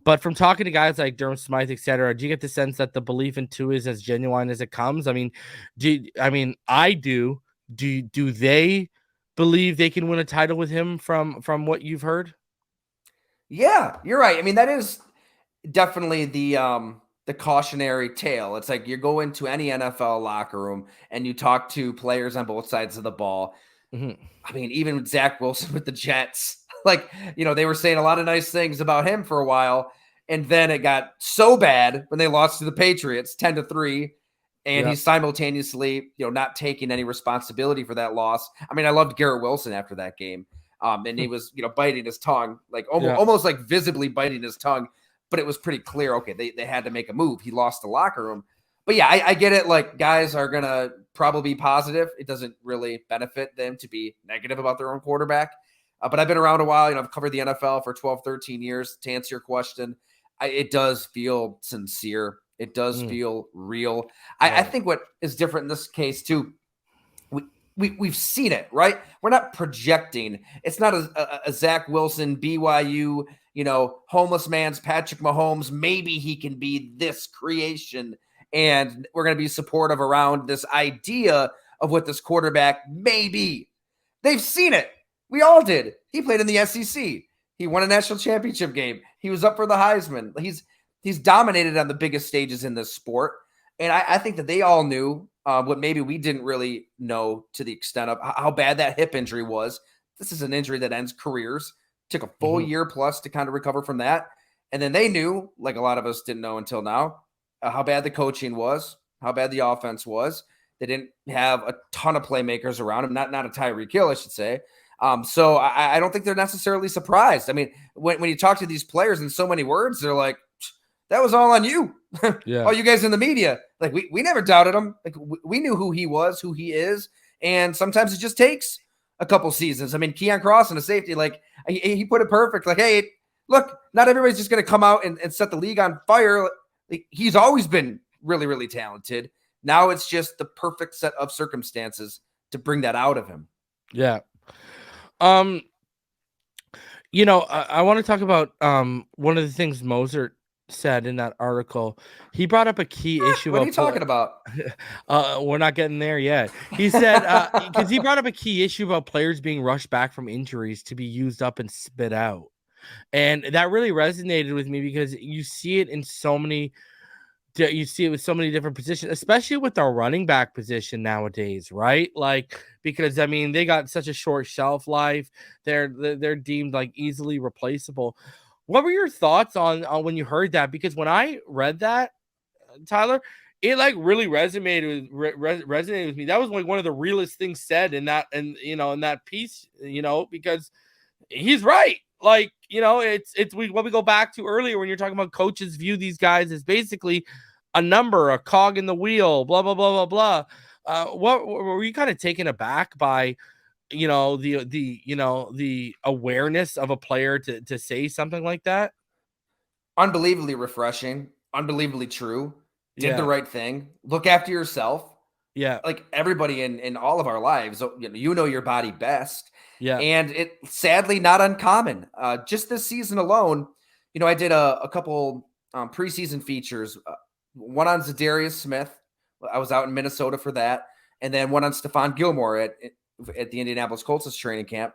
But from talking to guys like Durham Smythe, etc., do you get the sense that the belief in Tua is as genuine as it comes? I mean, I do. Do they believe they can win a title with him from what you've heard? Yeah, you're right. I mean, that is definitely the cautionary tale. It's like you go into any NFL locker room and you talk to players on both sides of the ball. Mm-hmm. I mean, even Zach Wilson with the Jets, they were saying a lot of nice things about him for a while. And then it got so bad when they lost to the Patriots 10-3. And he's simultaneously, not taking any responsibility for that loss. I mean, I loved Garrett Wilson after that game. And he was, biting his tongue, almost like visibly biting his tongue. But it was pretty clear, okay, they had to make a move. He lost the locker room. But yeah, I get it. Like, guys are going to probably be positive. It doesn't really benefit them to be negative about their own quarterback. But I've been around a while. I've covered the NFL for 12, 13 years. To answer your question, it does feel sincere. It does feel real. I think what is different in this case, too, we've seen it, right? We're not projecting. It's not a Zach Wilson, BYU, homeless man's Patrick Mahomes. Maybe he can be this creation. And we're going to be supportive around this idea of what this quarterback may be. They've seen it. We all did. He played in the SEC. He won a national championship game. He was up for the Heisman. He's dominated on the biggest stages in this sport. And I think that they all knew what maybe we didn't really know to the extent of how bad that hip injury was. This is an injury that ends careers. Took a full year plus to kind of recover from that. And then they knew, like a lot of us didn't know until now, how bad the coaching was, how bad the offense was. They didn't have a ton of playmakers around him, not a Tyreek Hill, I should say. So I don't think they're necessarily surprised. I mean, when you talk to these players in so many words, they're like, that was all on you. Yeah. All you guys in the media. Like, we never doubted him. Like, we knew who he was, who he is. And sometimes it just takes a couple seasons. I mean, Keon Cross in a safety, like, he put it perfect. Like, hey, look, not everybody's just going to come out and set the league on fire. Like, he's always been really, really talented. Now it's just the perfect set of circumstances to bring that out of him. Yeah. I want to talk about one of the things Mostert said in that article. He brought up a key issue. What are you talking about? We're not getting there yet. He said, because he brought up a key issue about players being rushed back from injuries to be used up and spit out. And that really resonated with me because you see it with so many different positions, especially with our running back position nowadays, right? Like, because I mean, they got such a short shelf life. They're deemed like easily replaceable. What were your thoughts on when you heard that? Because when I read that, Tyler, it like really resonated with me. That was like one of the realest things said in that, and in that piece, because he's right. Like, it's what we go back to earlier when you're talking about coaches view these guys as basically a number, a cog in the wheel, blah, blah, blah, blah, blah. What were you kind of taken aback by, the awareness of a player to say something like that? Unbelievably refreshing, unbelievably true. Did the Yeah. right thing. Look after yourself. Yeah. Like everybody in all of our lives, your body best. Yeah. And it sadly not uncommon. Just this season alone, I did a couple preseason features. One on Zadarius Smith. I was out in Minnesota for that, and then one on Stephon Gilmore at the Indianapolis Colts training camp.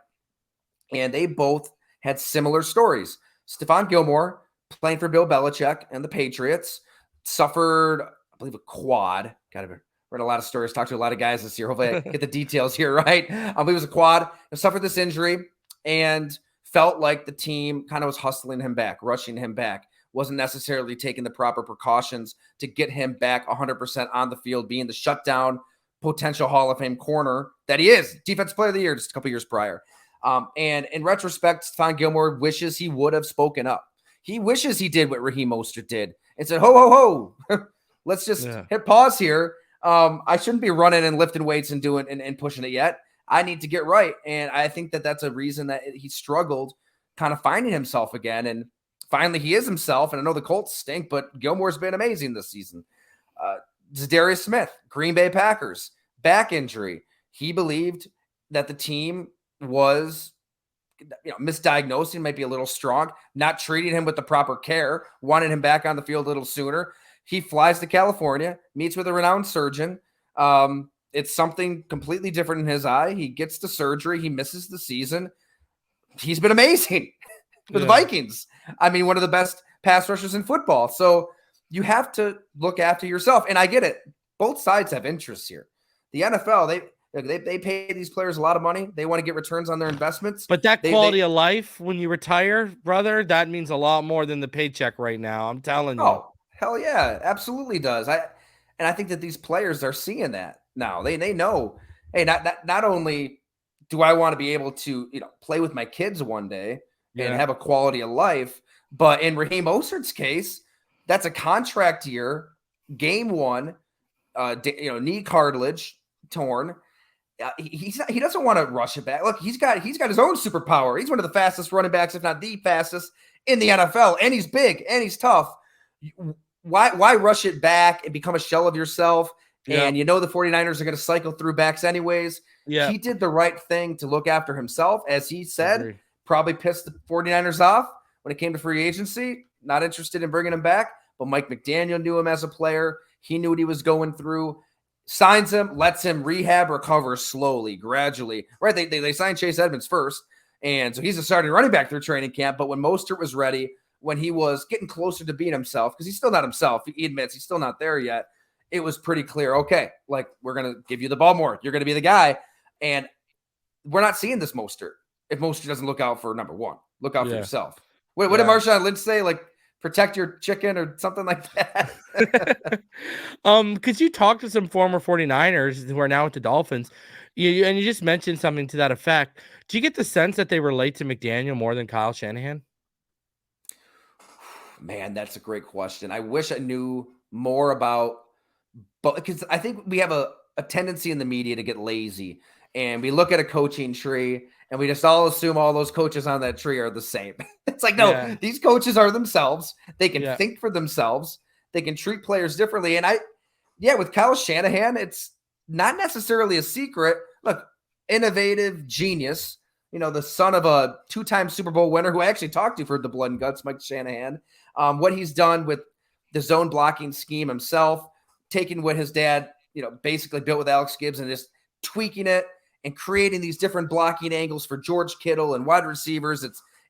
And they both had similar stories. Stephon Gilmore, playing for Bill Belichick and the Patriots, suffered, I believe, a quad. Read a lot of stories, talked to a lot of guys this year. Hopefully I get the details here right. It was a quad. Suffered this injury and felt like the team kind of was hustling him back, rushing him back. Wasn't necessarily taking the proper precautions to get him back 100% on the field, being the shutdown potential Hall of Fame corner that he is. Defensive Player of the Year just a couple years prior. And in retrospect, Stephon Gilmore wishes he would have spoken up. He wishes he did what Raheem Mostert did and said, ho, ho, ho, let's just hit pause here. I shouldn't be running and lifting weights and doing and pushing it yet. I need to get right. And I think that that's a reason that he struggled kind of finding himself again. And finally he is himself. And I know the Colts stink, but Gilmore's been amazing this season. Zadarius Smith, Green Bay Packers, back injury. He believed that the team was misdiagnosing, might be a little strong, not treating him with the proper care, wanted him back on the field a little sooner. He flies to California, meets with a renowned surgeon. It's something completely different in his eye. He gets the surgery. He misses the season. He's been amazing for the Vikings. I mean, one of the best pass rushers in football. So you have to look after yourself. And I get it. Both sides have interests here. The NFL, they pay these players a lot of money. They want to get returns on their investments. But that quality of life when you retire, brother, that means a lot more than the paycheck right now. I'm telling you. Oh, hell yeah, absolutely does. I think that these players are seeing that now. They know, hey, not only do I want to be able to play with my kids one day and have a quality of life, but in Raheem Mostert's case, that's a contract year, game one, knee cartilage torn. He doesn't want to rush it back. Look, he's got his own superpower. He's one of the fastest running backs, if not the fastest in the NFL, and he's big and he's tough. Why rush it back and become a shell of yourself? Yeah. And the 49ers are going to cycle through backs anyways. Yeah. He did the right thing to look after himself, as he said. Probably pissed the 49ers off when it came to free agency. Not interested in bringing him back, but Mike McDaniel knew him as a player. He knew what he was going through. Signs him, lets him rehab, recover slowly, gradually. Right? They signed Chase Edmonds first, and so he's a starting running back through training camp. But when Mostert was ready, when he was getting closer to being himself, because he's still not himself, he admits he's still not there yet, it was pretty clear, okay, like, we're going to give you the ball more. You're going to be the guy. And we're not seeing this Mostert if Mostert doesn't look out for number one. Look out for yourself. What did Marshawn Lynch say? Like, protect your chicken or something like that. Could you talk to some former 49ers who are now with the Dolphins? You just mentioned something to that effect. Do you get the sense that they relate to McDaniel more than Kyle Shanahan? Man, that's a great question. I wish I knew more about, but because I think we have a tendency in the media to get lazy, and we look at a coaching tree and we just all assume all those coaches on that tree are the same. It's like, no, these coaches are themselves. They can think for themselves. They can treat players differently. And with Kyle Shanahan, it's not necessarily a secret. Look, innovative genius, the son of a 2-time Super Bowl winner who I actually talked to for the Blood and Guts, Mike Shanahan. What he's done with the zone blocking scheme himself, taking what his dad, basically built with Alex Gibbs and just tweaking it and creating these different blocking angles for George Kittle and wide receivers.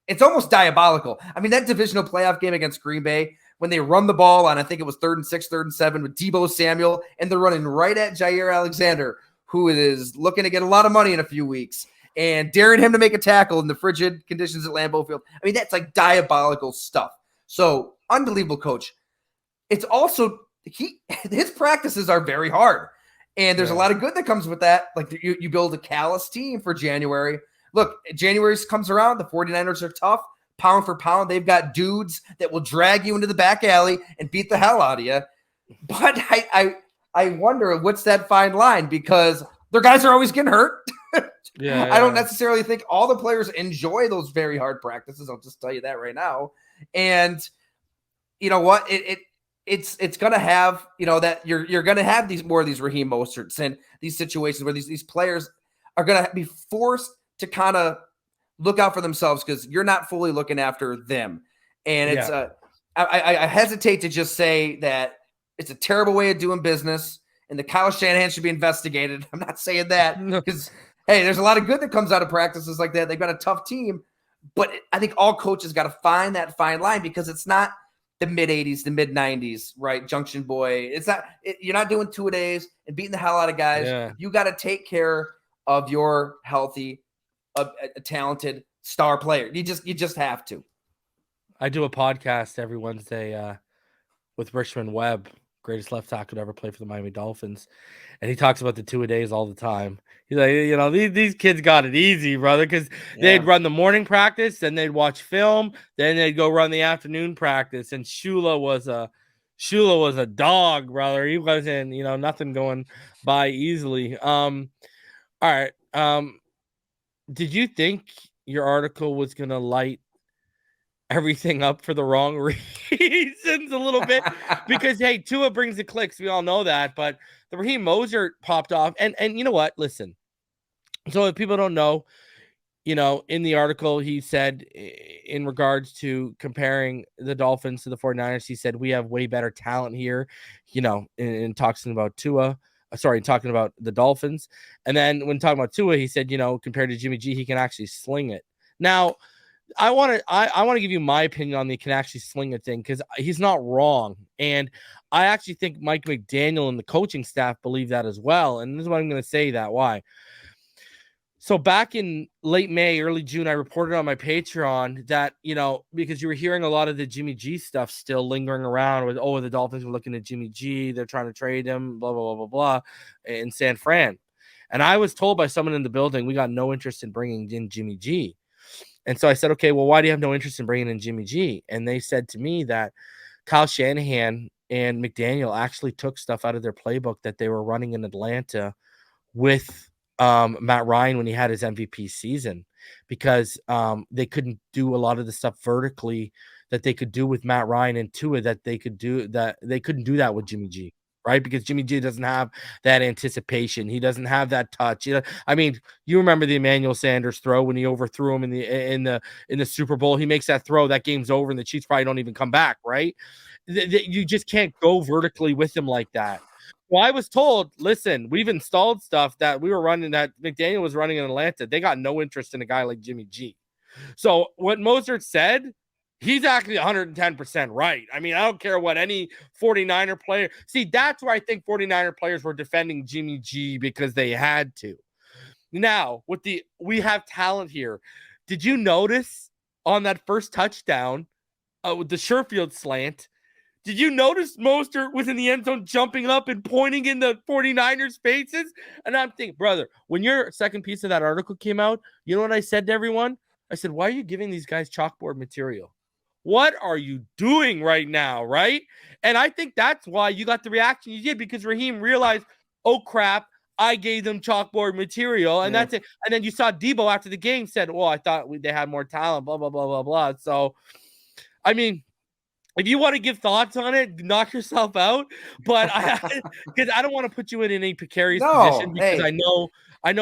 it's almost diabolical. I mean, that divisional playoff game against Green Bay, when they run the ball on, I think it was 3rd and 6, 3rd and 7 with Deebo Samuel, and they're running right at Jair Alexander, who is looking to get a lot of money in a few weeks, and daring him to make a tackle in the frigid conditions at Lambeau Field. I mean, that's like diabolical stuff. So, unbelievable coach. It's also, his practices are very hard. And there's a lot of good that comes with that. Like you build a callous team for January. Look, January comes around. The 49ers are tough. Pound for pound, they've got dudes that will drag you into the back alley and beat the hell out of you. But I wonder what's that fine line, because their guys are always getting hurt. I don't necessarily think all the players enjoy those very hard practices. I'll just tell you that right now. And you know what? It's going to have, that you're going to have these more of these Raheem Mosterts and these situations where these players are going to be forced to kind of look out for themselves because you're not fully looking after them. And it's I hesitate to just say that it's a terrible way of doing business and the Kyle Shanahan should be investigated. I'm not saying that because, hey, there's a lot of good that comes out of practices like that. They've got a tough team, but I think all coaches got to find that fine line because it's not the mid-'80s, the mid-'90s, right? Junction boy. It's not. You're not doing 2-a-days and beating the hell out of guys. Yeah. You got to take care of your healthy, a talented star player. You just have to. I do a podcast every Wednesday with Richmond Webb, greatest left tackle to ever play for the Miami Dolphins, and he talks about the 2-a-days all the time. He's like, these kids got it easy, brother, because they'd run the morning practice, then they'd watch film, then they'd go run the afternoon practice. And Shula was a dog, brother. He wasn't, nothing going by easily. All right. Did you think your article was gonna light everything up for the wrong reasons a little bit? Because hey, Tua brings the clicks, we all know that, but the Raheem Mostert popped off, and you know what? Listen, so if people don't know, in the article he said, in regards to comparing the Dolphins to the 49ers, he said we have way better talent here, in talking about Tua. Talking about the Dolphins. And then when talking about Tua, he said, compared to Jimmy G, he can actually sling it. Now, I want to give you my opinion on the can actually sling it thing, because he's not wrong. And I actually think Mike McDaniel and the coaching staff believe that as well. And this is what I'm going to say that why. So back in late May, early June, I reported on my Patreon that, because you were hearing a lot of the Jimmy G stuff still lingering around with, the Dolphins were looking at Jimmy G, they're trying to trade him, blah, blah, blah, blah, blah, in San Fran. And I was told by someone in the building, we got no interest in bringing in Jimmy G. And so I said, okay, well, why do you have no interest in bringing in Jimmy G? And they said to me that Kyle Shanahan and McDaniel actually took stuff out of their playbook that they were running in Atlanta with Matt Ryan when he had his MVP season, because they couldn't do a lot of the stuff vertically that they could do with Matt Ryan and Tua that they could do, that they couldn't do that with Jimmy G, right? Because Jimmy G doesn't have that anticipation. He doesn't have that touch. I mean, you remember the Emmanuel Sanders throw when he overthrew him in the Super Bowl. He makes that throw, that game's over, and the Chiefs probably don't even come back, right? You just can't go vertically with him like that. Well, I was told, listen, we've installed stuff that we were running, that McDaniel was running in Atlanta. They got no interest in a guy like Jimmy G. So what Mostert said, he's actually 110% right. I mean, I don't care what any 49er player. See, that's where I think 49er players were defending Jimmy G because they had to. Now, we have talent here. Did you notice on that first touchdown with the Sherfield slant, did you notice Mostert was in the end zone jumping up and pointing in the 49ers faces? And I'm thinking, brother, when your second piece of that article came out, you know what I said to everyone? I said, why are you giving these guys chalkboard material? What are you doing right now, right? And I think that's why you got the reaction you did, because Raheem realized, oh, crap, I gave them chalkboard material, and that's it. And then you saw Deebo after the game said, well, I thought they had more talent, blah, blah, blah, blah, blah. So, I mean, if you want to give thoughts on it, knock yourself out. But because I don't want to put you in any precarious position, because I know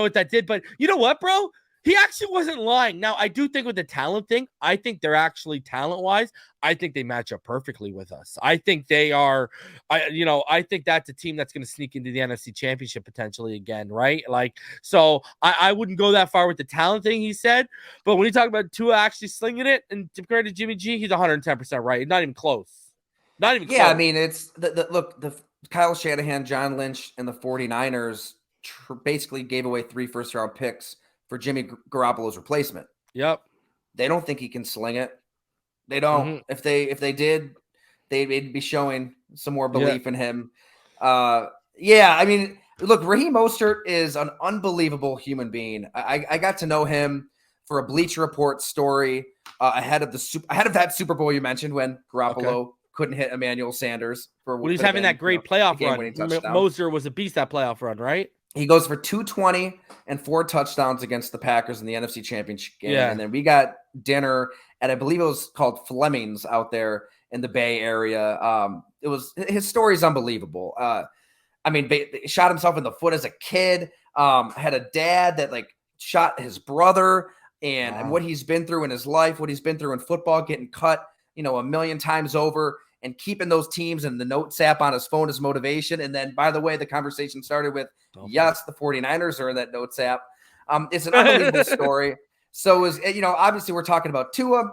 what that did. But you know what, bro? He actually wasn't lying. Now, I do think with the talent thing, I think they're actually talent-wise, I think they match up perfectly with us. I think they are, I think that's a team that's going to sneak into the NFC Championship potentially again, right? Like, so I wouldn't go that far with the talent thing he said, but when you talk about Tua actually slinging it, and compared to Jimmy G, he's 110% right. Not even close. Not even close. I mean, it's the Kyle Shanahan, John Lynch, and the 49ers basically gave away 3 first-round picks for Jimmy Garoppolo's replacement. Yep. They don't think he can sling it. They don't. If they did, they'd be showing some more belief in him. I mean, look, Raheem Mostert is an unbelievable human being. I got to know him for a Bleacher Report story ahead of that Super Bowl you mentioned when Garoppolo couldn't hit Emmanuel Sanders when he's having that great playoff run. Mostert was a beast that playoff run, right? He goes for 220 and 4 touchdowns against the Packers in the NFC Championship game. Yeah. And then we got dinner at, I believe it was called Fleming's out there in the Bay Area. His story is unbelievable. I mean, shot himself in the foot as a kid. Had a dad that like shot his brother, and what he's been through in his life, what he's been through in football, getting cut, a million times over, and keeping those teams and the notes app on his phone as motivation. And then, by the way, the conversation started with, yes, the 49ers are in that notes app. It's an unbelievable story. So, obviously we're talking about Tua,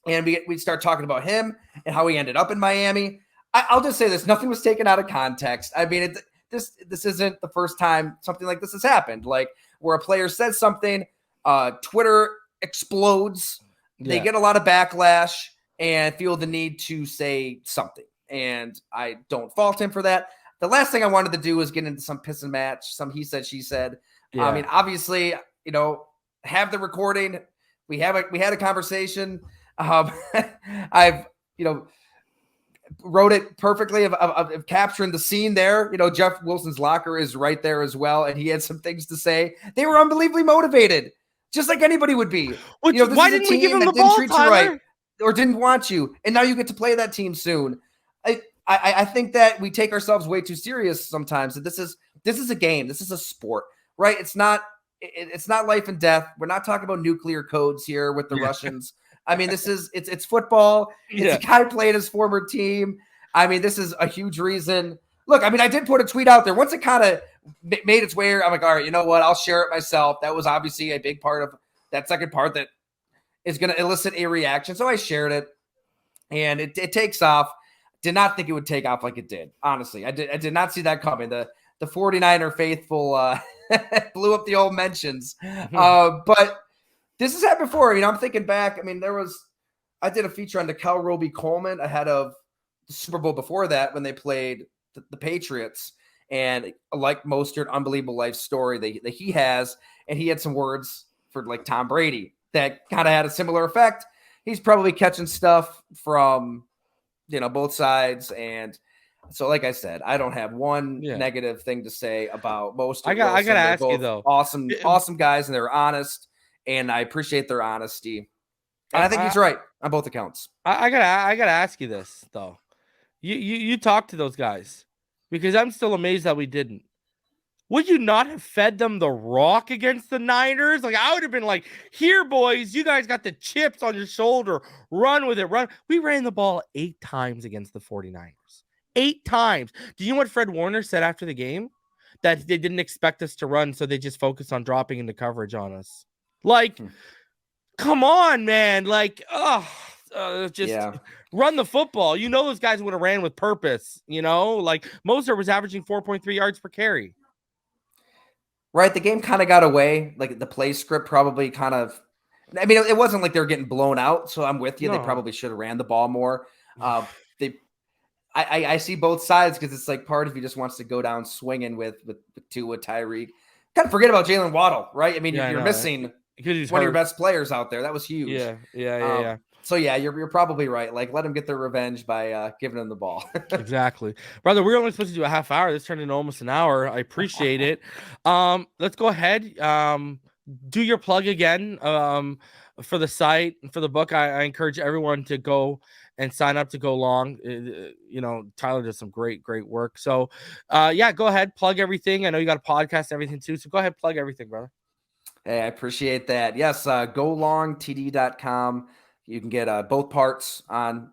and we start talking about him and how he ended up in Miami. I'll just say this. Nothing was taken out of context. I mean, this isn't the first time something like this has happened. Like, where a player says something, Twitter explodes. They get a lot of backlash and feel the need to say something. And I don't fault him for that. The last thing I wanted to do was get into some piss and match, some he said, she said. Yeah. I mean, obviously, have the recording. We had a conversation. I've, wrote it perfectly of capturing the scene there. Jeff Wilson's locker is right there as well. And he had some things to say. They were unbelievably motivated, just like anybody would be. Why didn't we give him the ball, Tyler? Right, or didn't want you, and now you get to play that team soon. I think that we take ourselves way too serious sometimes. That this is a game. This is a sport, right? It's not life and death. We're not talking about nuclear codes here with the Russians. I mean, it's football. It's a guy playing his former team. I mean, this is a huge reason. Look, I mean, I did put a tweet out there. Once it kind of made its way, I'm like, all right, you know what? I'll share it myself. That was obviously a big part of that second part that is going to elicit a reaction. So I shared it, and it takes off. Did not think it would take off like it did. Honestly, I did not see that coming. The 49er faithful blew up the old mentions. But this has happened before. I'm thinking back. I mean, I did a feature on Nickel Roby-Coleman ahead of the Super Bowl before that when they played the Patriots. And like Mostert, unbelievable life story that he has. And he had some words for like Tom Brady that kind of had a similar effect. He's probably catching stuff from, both sides. And so, like I said, I don't have one negative thing to say about Mostert. I got to ask you though. Awesome guys, and they're honest. And I appreciate their honesty. And I think he's right on both accounts. I gotta ask you this though. You talk to those guys, because I'm still amazed that we didn't. Would you not have fed them the rock against the Niners? Like, I would have been like, here, boys, you guys got the chips on your shoulder. Run with it. Run. We ran the ball 8 times against the 49ers. 8 times. Do you know what Fred Warner said after the game? That they didn't expect us to run, so they just focused on dropping into coverage on us. Like, come on, man. Like, run the football. Those guys would have ran with purpose, like Mostert was averaging 4.3 yards per carry. Right. The game kind of got away. Like the play script probably kind of, I mean, it wasn't like they were getting blown out. So I'm with you. No. They probably should have ran the ball more. I see both sides, because it's like part of you just wants to go down swinging with Tua, Tyreek. Kind of forget about Jalen Waddle, right? I mean, you're missing one of your best players out there. That was huge. Yeah. So yeah, you're probably right. Like, let him get their revenge by giving him the ball. Exactly, brother. We're only supposed to do a half hour. This turned into almost an hour. I appreciate it. Let's go ahead. Do your plug again. For the site and for the book. I encourage everyone to go and sign up to go long. Tyler does some great work. So, go ahead, plug everything. I know you got a podcast and everything too. So go ahead, plug everything, brother. Hey, I appreciate that. Yes, golongtd.com. You can get both parts on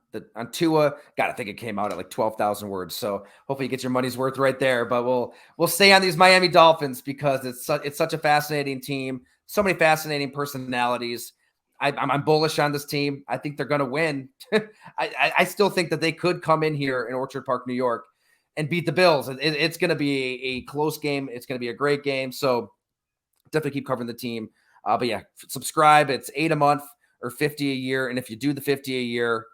Tua. God, I think it came out at like 12,000 words. So hopefully you get your money's worth right there. But we'll stay on these Miami Dolphins because it's such a fascinating team. So many fascinating personalities. I'm bullish on this team. I think they're going to win. I still think that they could come in here in Orchard Park, New York, and beat the Bills. It's going to be a close game. It's going to be a great game. So definitely keep covering the team. But yeah, subscribe. It's $8 a month or $50 a year. And if you do the $50 a year,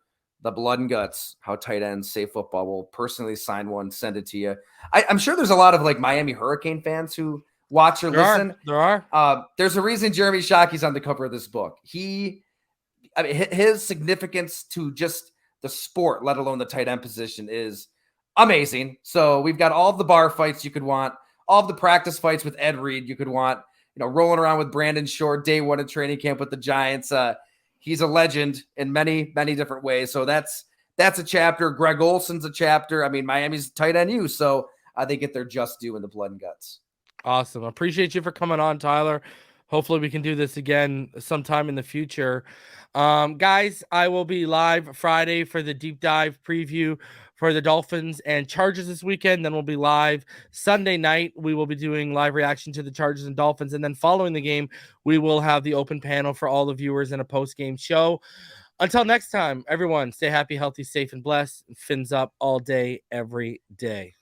the blood and guts, how tight ends save football, will personally sign one, send it to you. I'm sure there's a lot of like Miami Hurricane fans who watch or listen. There are. There's a reason Jeremy Shockey's on the cover of this book. His significance to just the sport, let alone the tight end position, is amazing. So we've got all the bar fights you could want, all of the practice fights with Ed Reed you could want, rolling around with Brandon Short day one in training camp with the Giants. He's a legend in many, many different ways. So that's a chapter. Greg Olson's a chapter. I mean, Miami's tight end you, so they get their just due in the blood and guts. Awesome. Appreciate you for coming on, Tyler. Hopefully we can do this again sometime in the future. Guys, I will be live Friday for the deep dive preview for the Dolphins and Chargers this weekend. Then we'll be live Sunday night. We will be doing live reaction to the Chargers and Dolphins. And then following the game, we will have the open panel for all the viewers in a post-game show. Until next time, everyone, stay happy, healthy, safe, and blessed. Fins up all day, every day.